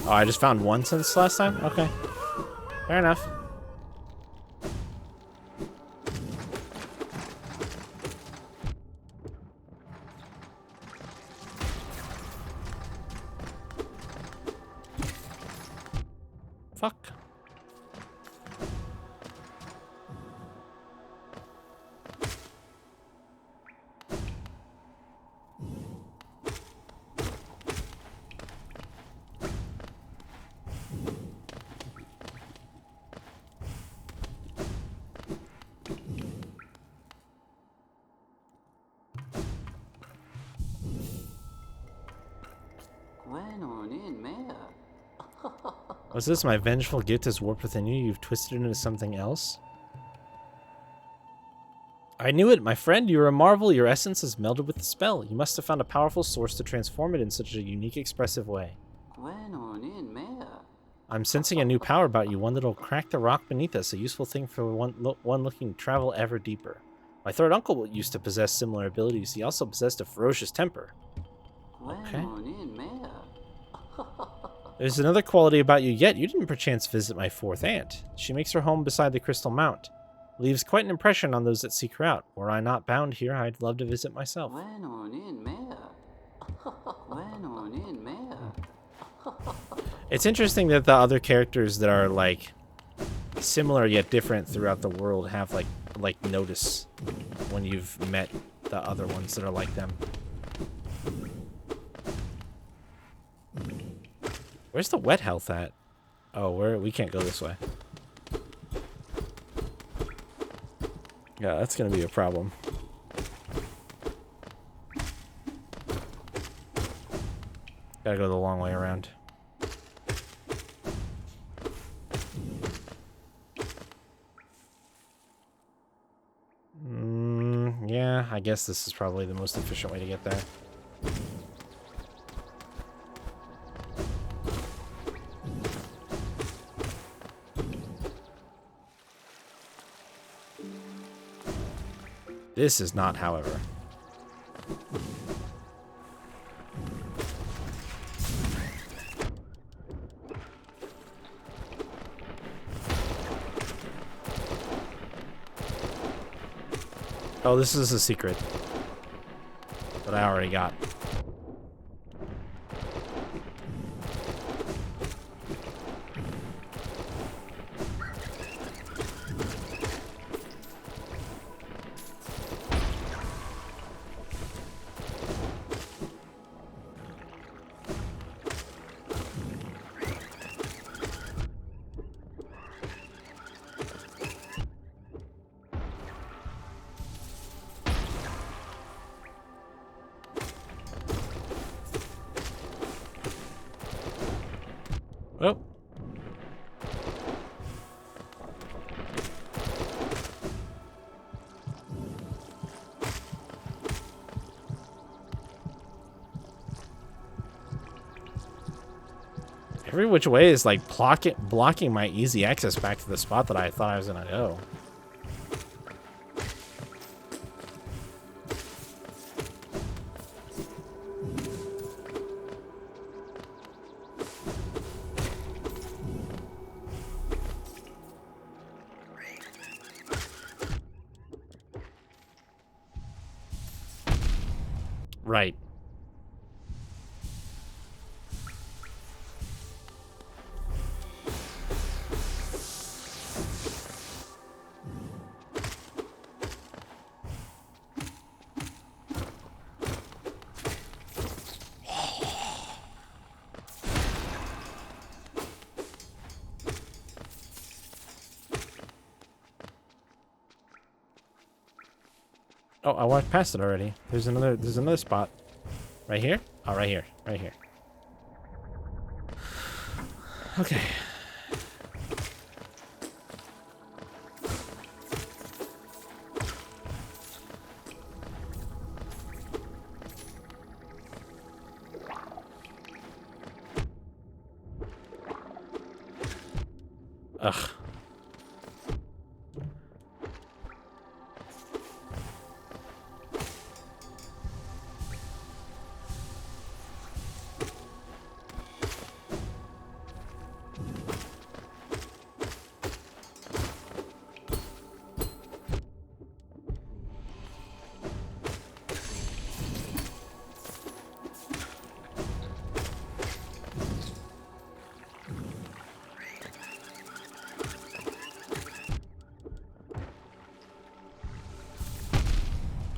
Oh, I just found one since last time? Okay. Fair enough. Fuck. Was this my vengeful gift is warped within you? You've twisted it into something else? I knew it, my friend. You're a marvel. Your essence has melded with the spell. You must have found a powerful source to transform it in such a unique, expressive way. I'm sensing a new power about you, one that'll crack the rock beneath us, a useful thing for one looking to travel ever deeper. My third uncle used to possess similar abilities. He also possessed a ferocious temper. Okay. There's another quality about you yet. You didn't perchance visit my fourth aunt. She makes her home beside the Crystal Mount. Leaves quite an impression on those that seek her out. Were I not bound here, I'd love to visit myself. It's interesting that the other characters that are like similar yet different throughout the world have like notice when you've met the other ones that are like them. Where's the wet health at? Oh, we can't go this way. Yeah, that's gonna be a problem. Gotta go the long way around. Yeah, I guess this is probably the most efficient way to get there. This is not, however. Oh, this is a secret that I already got. Oh. Every which way is like blocking my easy access back to the spot that I thought I was gonna go. Right. Oh, I walked past it already. There's another spot. Right here? Oh, right here. Right here. Okay. Ugh.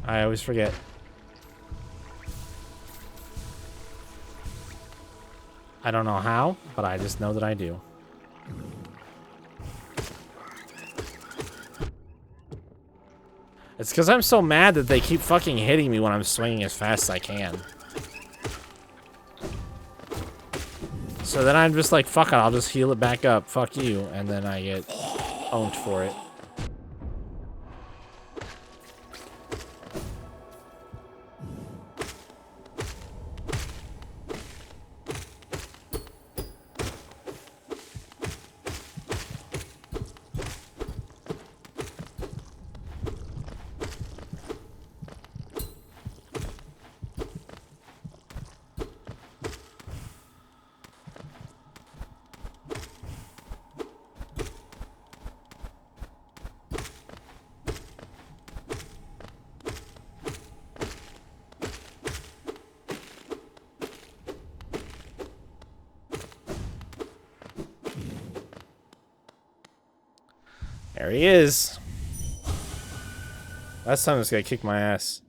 I always forget. I don't know how, but I just know that I do. It's because I'm so mad that they keep fucking hitting me when I'm swinging as fast as I can. So then I'm just like, fuck it, I'll just heal it back up. Fuck you. And then I get owned for it. There he is. Last time this guy kicked my ass.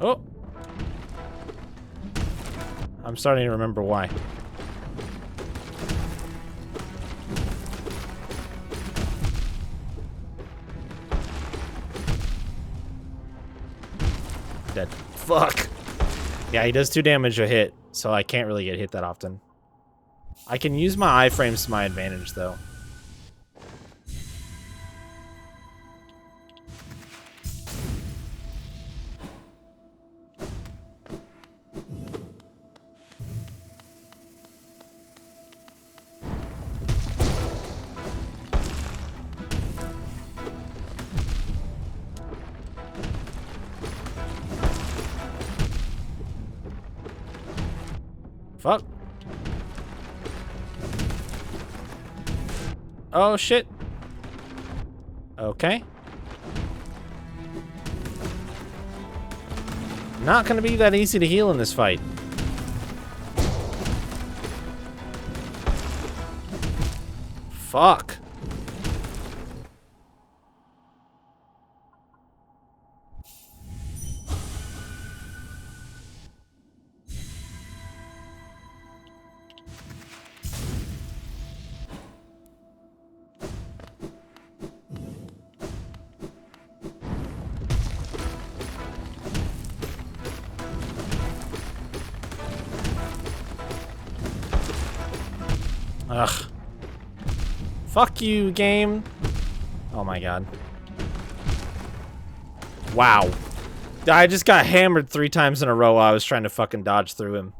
Oh. I'm starting to remember why. Dead. Fuck. Yeah, he does 2 damage a hit, so I can't really get hit that often. I can use my iframes to my advantage, though. Fuck. Oh, shit. Okay. Not gonna be that easy to heal in this fight. Fuck. Ugh. Fuck you, game. Oh my god. Wow. I just got hammered 3 times in a row while I was trying to fucking dodge through him.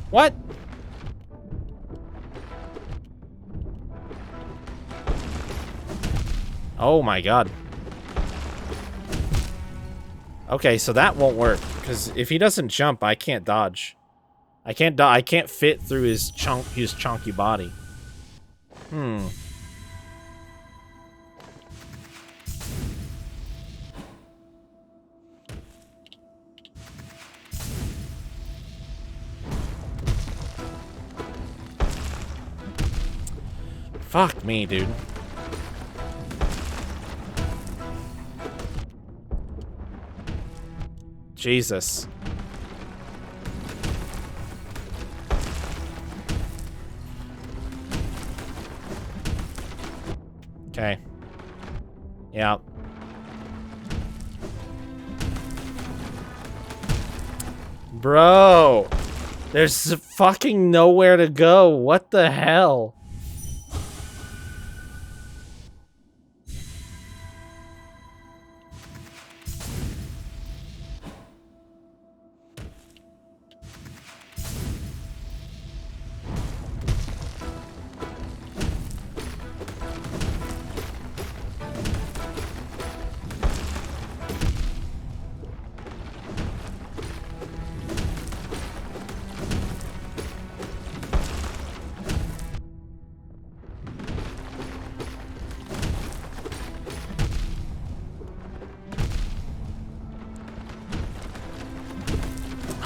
What? Oh my god. Okay, so that won't work, because if he doesn't jump, I can't dodge. I can't fit through his chunky body. Hmm. Fuck me, dude. Jesus. Okay. Yeah. Bro. There's fucking nowhere to go. What the hell?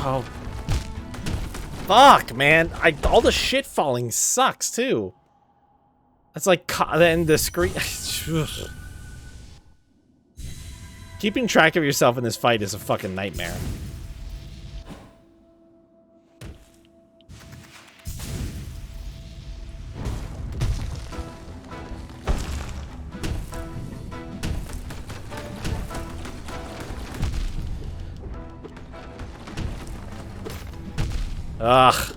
Oh. Fuck, man. All the shit falling sucks, too. It's like, then the screen... Keeping track of yourself in this fight is a fucking nightmare. Ugh.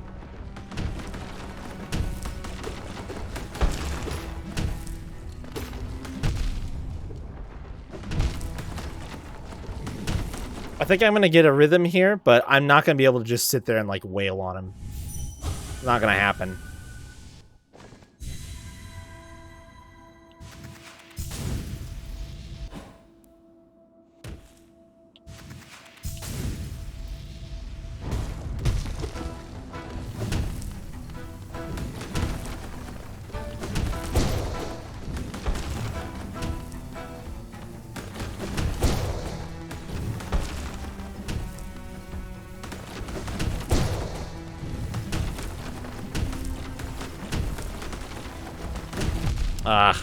I think I'm gonna get a rhythm here, but I'm not gonna be able to just sit there and like wail on him. It's not gonna happen. Ah.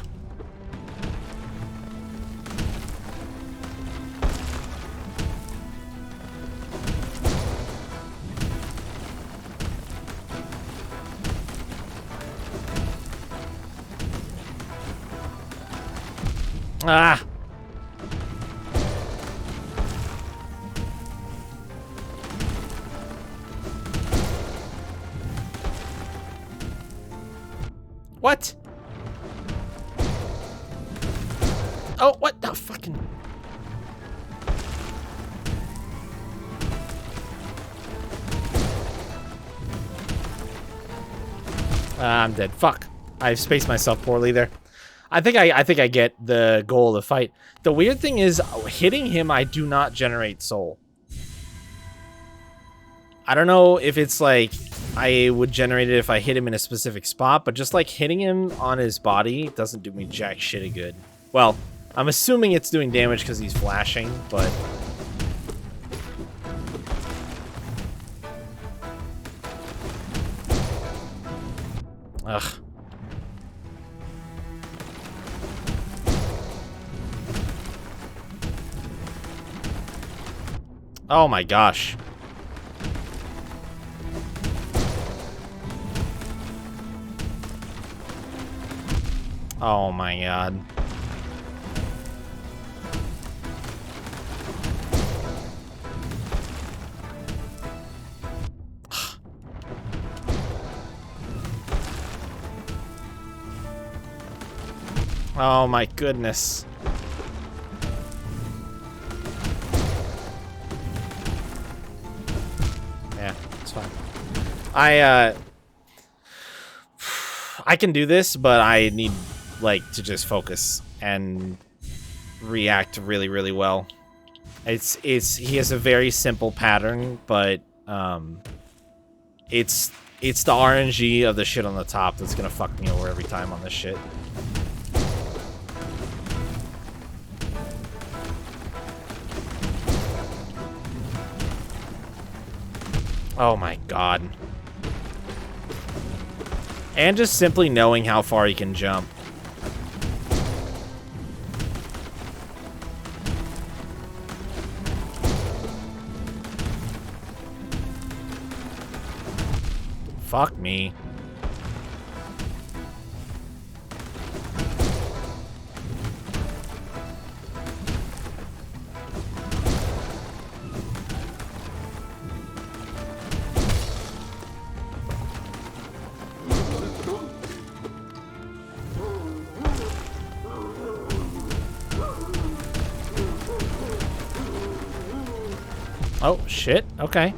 Ah. What? Oh, what the fucking... I'm dead. Fuck. I spaced myself poorly there. I think I get the goal of the fight. The weird thing is, hitting him, I do not generate soul. I don't know if it's like I would generate it if I hit him in a specific spot, but just like hitting him on his body doesn't do me jack shit good. Well, I'm assuming it's doing damage because he's flashing, but... Ugh. Oh my gosh. Oh my god. Oh my goodness. Yeah, it's fine. I can do this, but I need like to just focus and react really, really well. He has a very simple pattern, but it's the RNG of the shit on the top that's gonna fuck me over every time on this shit. Oh my god. And just simply knowing how far he can jump. Fuck me. Oh, shit. Okay.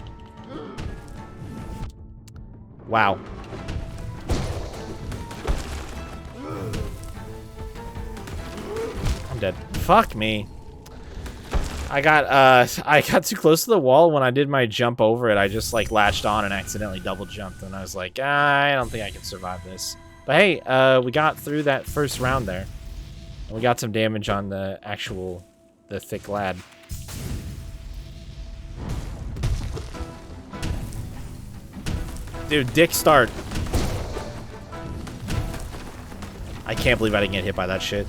Wow. I'm dead. Fuck me. I got too close to the wall. When I did my jump over it, I just like latched on and accidentally double jumped, and I was like, I don't think I can survive this. But hey, we got through that first round there. And we got some damage on the thick lad. Dude, dick start. I can't believe I didn't get hit by that shit.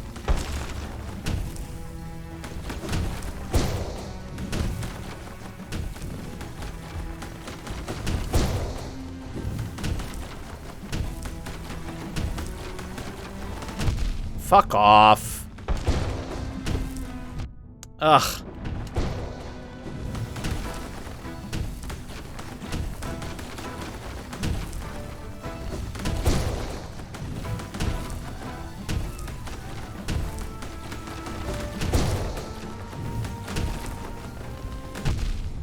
Fuck off. Ugh.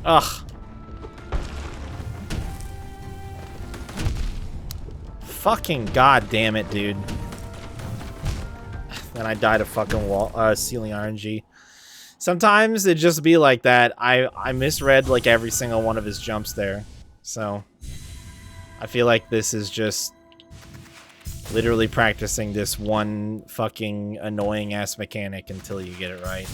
Ugh. Fucking goddamn it, dude. Then I died of fucking ceiling RNG. Sometimes it just be like that. I misread like every single one of his jumps there. So I feel like this is just literally practicing this one fucking annoying ass mechanic until you get it right.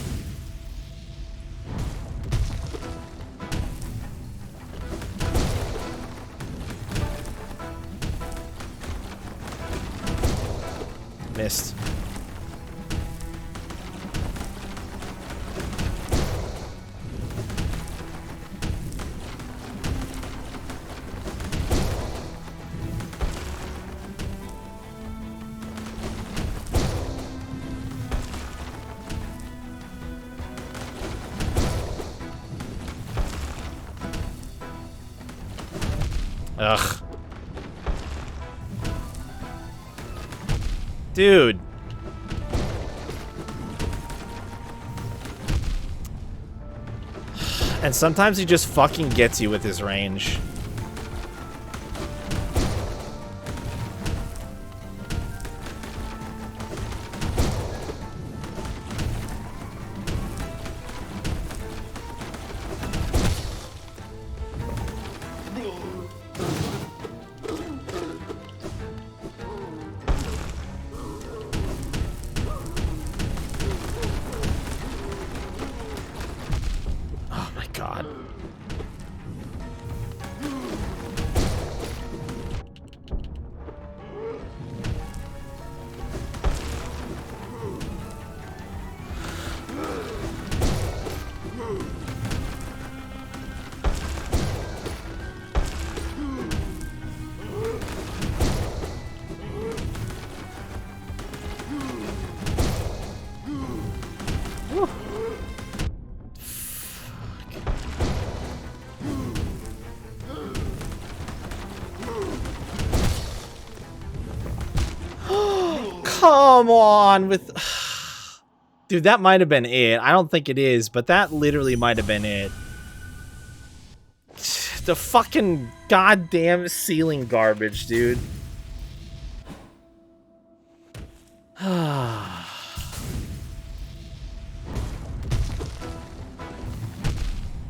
Missed. Ugh. Dude. And sometimes he just fucking gets you with his range. God. Come on with... Dude, that might have been it. I don't think it is, but that literally might have been it. The fucking goddamn ceiling garbage, dude.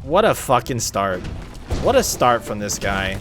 What a fucking start. What a start from this guy.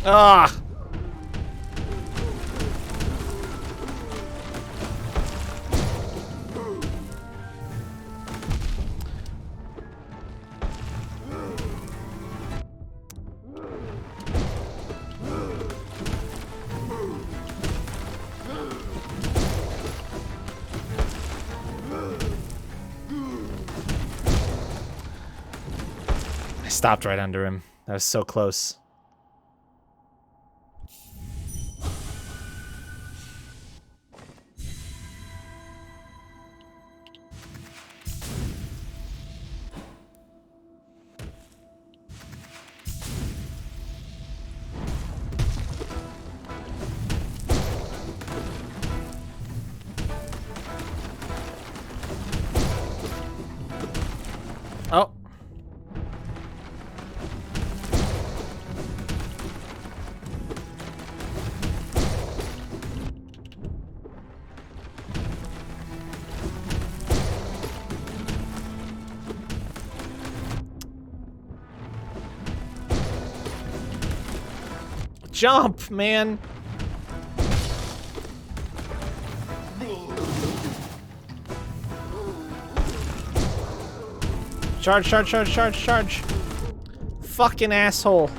Ah! I stopped right under him. That was so close. Oh. Jump, man. Charge, charge, charge, charge, charge. Fucking asshole.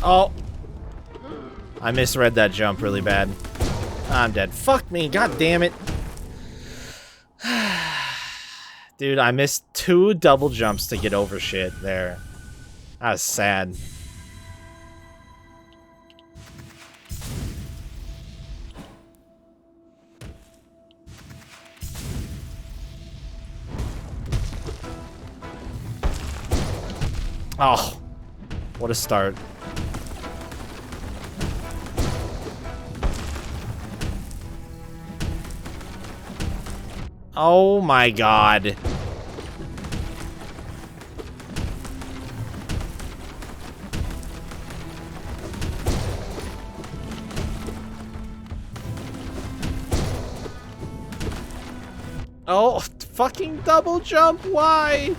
Oh. I misread that jump really bad. I'm dead. Fuck me, god damn it. Dude, I missed 2 double jumps to get over shit there. That was sad. Oh, what a start. Oh my god. Oh, fucking double jump, why?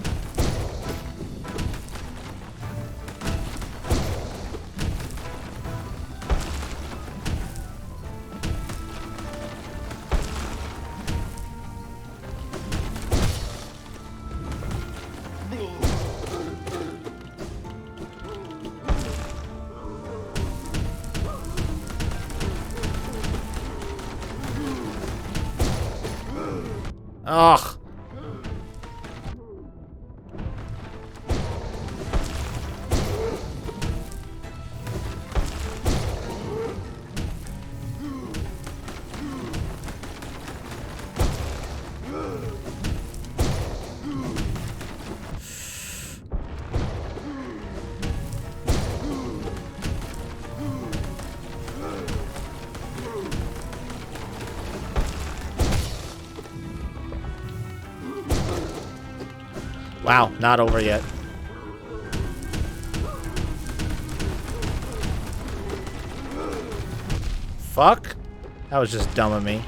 Ugh. Wow, not over yet. Fuck? That was just dumb of me.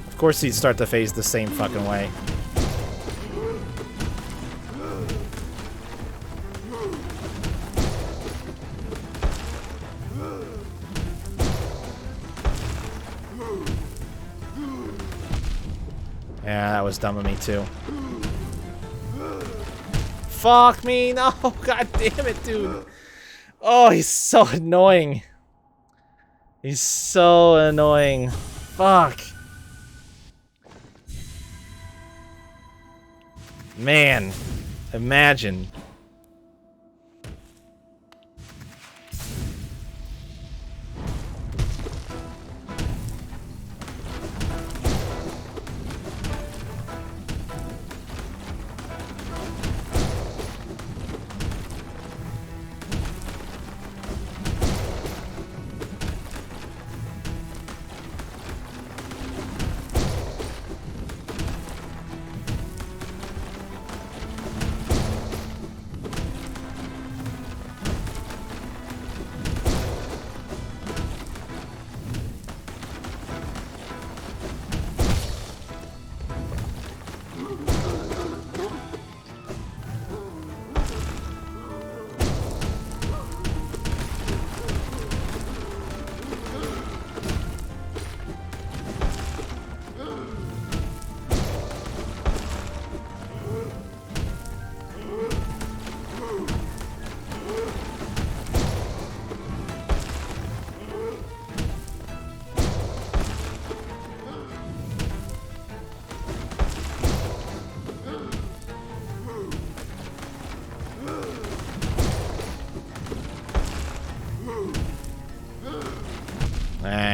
Of course he'd start the phase the same fucking way. Yeah, that was dumb of me too. Fuck me, no, god damn it, dude. Oh, he's so annoying. He's so annoying. Fuck. Man, imagine.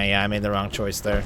Yeah, I made the wrong choice there.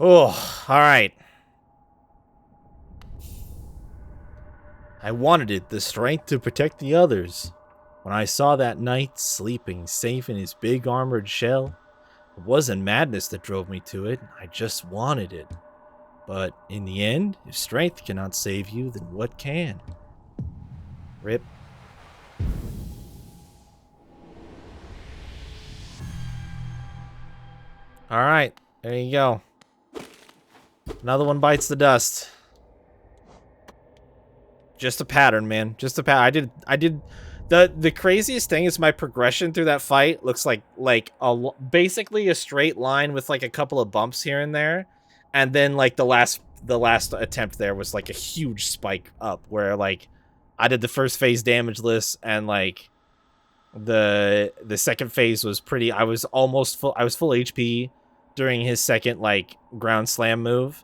Oh, alright. I wanted it, the strength to protect the others. When I saw that knight sleeping safe in his big armored shell, it wasn't madness that drove me to it, I just wanted it. But in the end, if strength cannot save you, then what can? Rip. Alright, there you go. Another one bites the dust. Just a pattern, man. Just a pattern. I did. The craziest thing is my progression through that fight looks like basically a straight line with like a couple of bumps here and there, and then like the last attempt there was like a huge spike up where like I did the first phase damageless and like the second phase was pretty. I was almost full. I was full HP during his second like ground slam move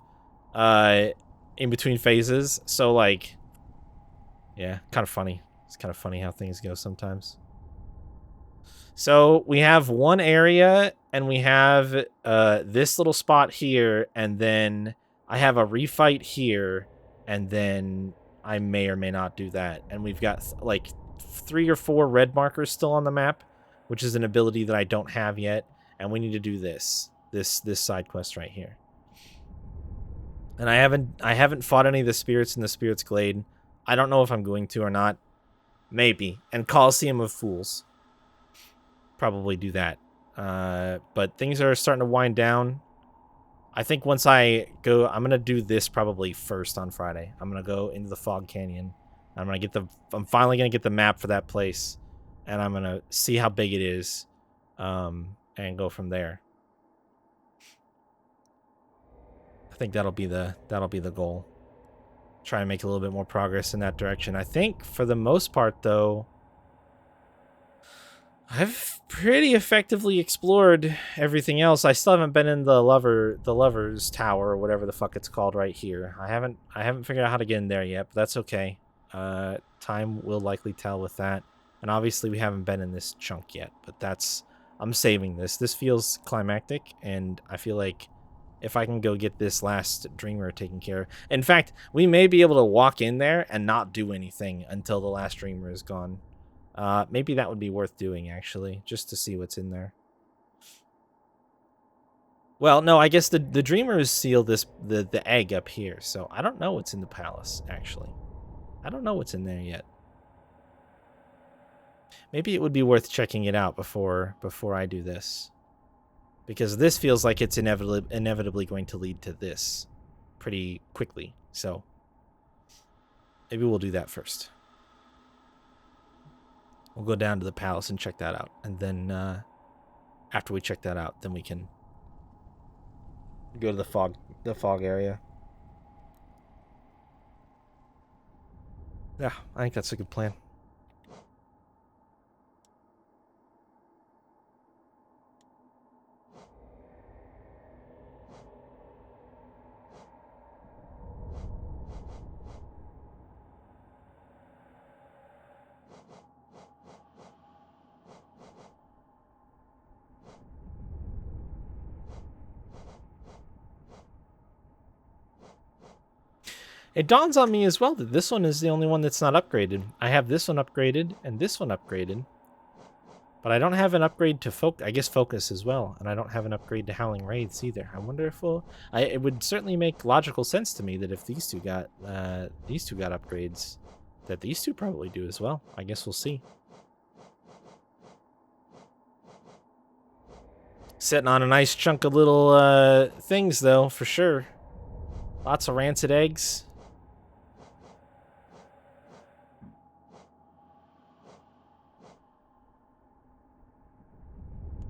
in between phases, so like yeah, kind of funny. It's kind of funny how things go sometimes. So we have one area and we have this little spot here, and then I have a refight here, and then I may or may not do that. And we've got like 3 or 4 red markers still on the map, which is an ability that I don't have yet. And we need to do this side quest right here. And I haven't fought any of the spirits in the Spirits Glade. I don't know if I'm going to or not. Maybe. And Coliseum of Fools. Probably do that. But things are starting to wind down. I think once I go, I'm going to do this probably first on Friday. I'm going to go into the Fog Canyon. I'm finally going to get the map for that place. And I'm going to see how big it is. And go from there. I think that'll be the goal. Try and make a little bit more progress in that direction. I think for the most part though, I've pretty effectively explored everything else. I still haven't been in the Lover's Tower or whatever the fuck it's called right here. I haven't figured out how to get in there yet, but that's okay. Time will likely tell with that. And obviously we haven't been in this chunk yet, but I'm saving this. This feels climactic, and I feel like if I can go get this last Dreamer taken care of. In fact, we may be able to walk in there and not do anything until the last Dreamer is gone. Maybe that would be worth doing, actually, just to see what's in there. Well, no, I guess the Dreamers seal the egg up here, so I don't know what's in the palace, actually. I don't know what's in there yet. Maybe it would be worth checking it out before I do this. Because this feels like it's inevitably going to lead to this pretty quickly. So maybe we'll do that first. We'll go down to the palace and check that out. And then after we check that out, then we can go to the fog area. Yeah, I think that's a good plan. It dawns on me as well that this one is the only one that's not upgraded. I have this one upgraded and this one upgraded. But I don't have an upgrade to Focus as well. And I don't have an upgrade to Howling Wraiths either. I wonder if it would certainly make logical sense to me that if these two got upgrades, that these two probably do as well. I guess we'll see. Sitting on a nice chunk of little things though, for sure. Lots of rancid eggs.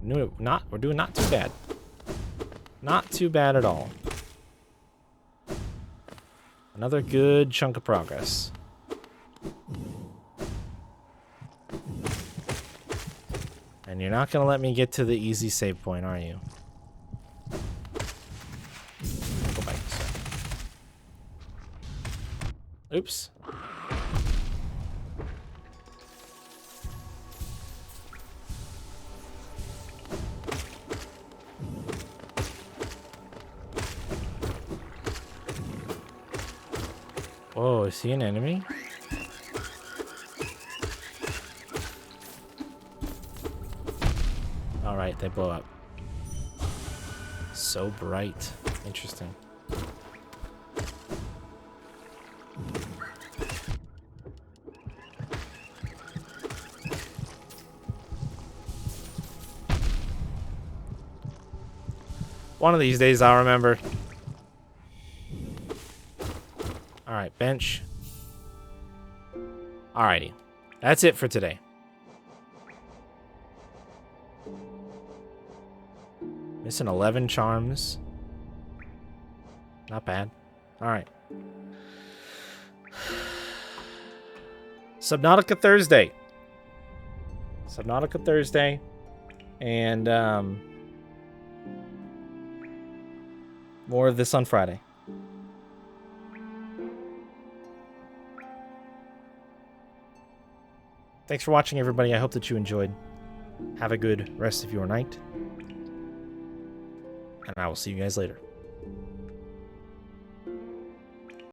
No, we're doing not too bad. Not too bad at all. Another good chunk of progress. And you're not going to let me get to the easy save point, are you? Go back this way. Oops. Whoa, is he an enemy? Alright, they blow up. So bright. Interesting. One of these days I'll remember. Alright, bench. Alrighty. That's it for today. Missing 11 charms. Not bad. Alright. Subnautica Thursday. Subnautica Thursday. And more of this on Friday. Thanks for watching, everybody. I hope that you enjoyed. Have a good rest of your night. And I will see you guys later.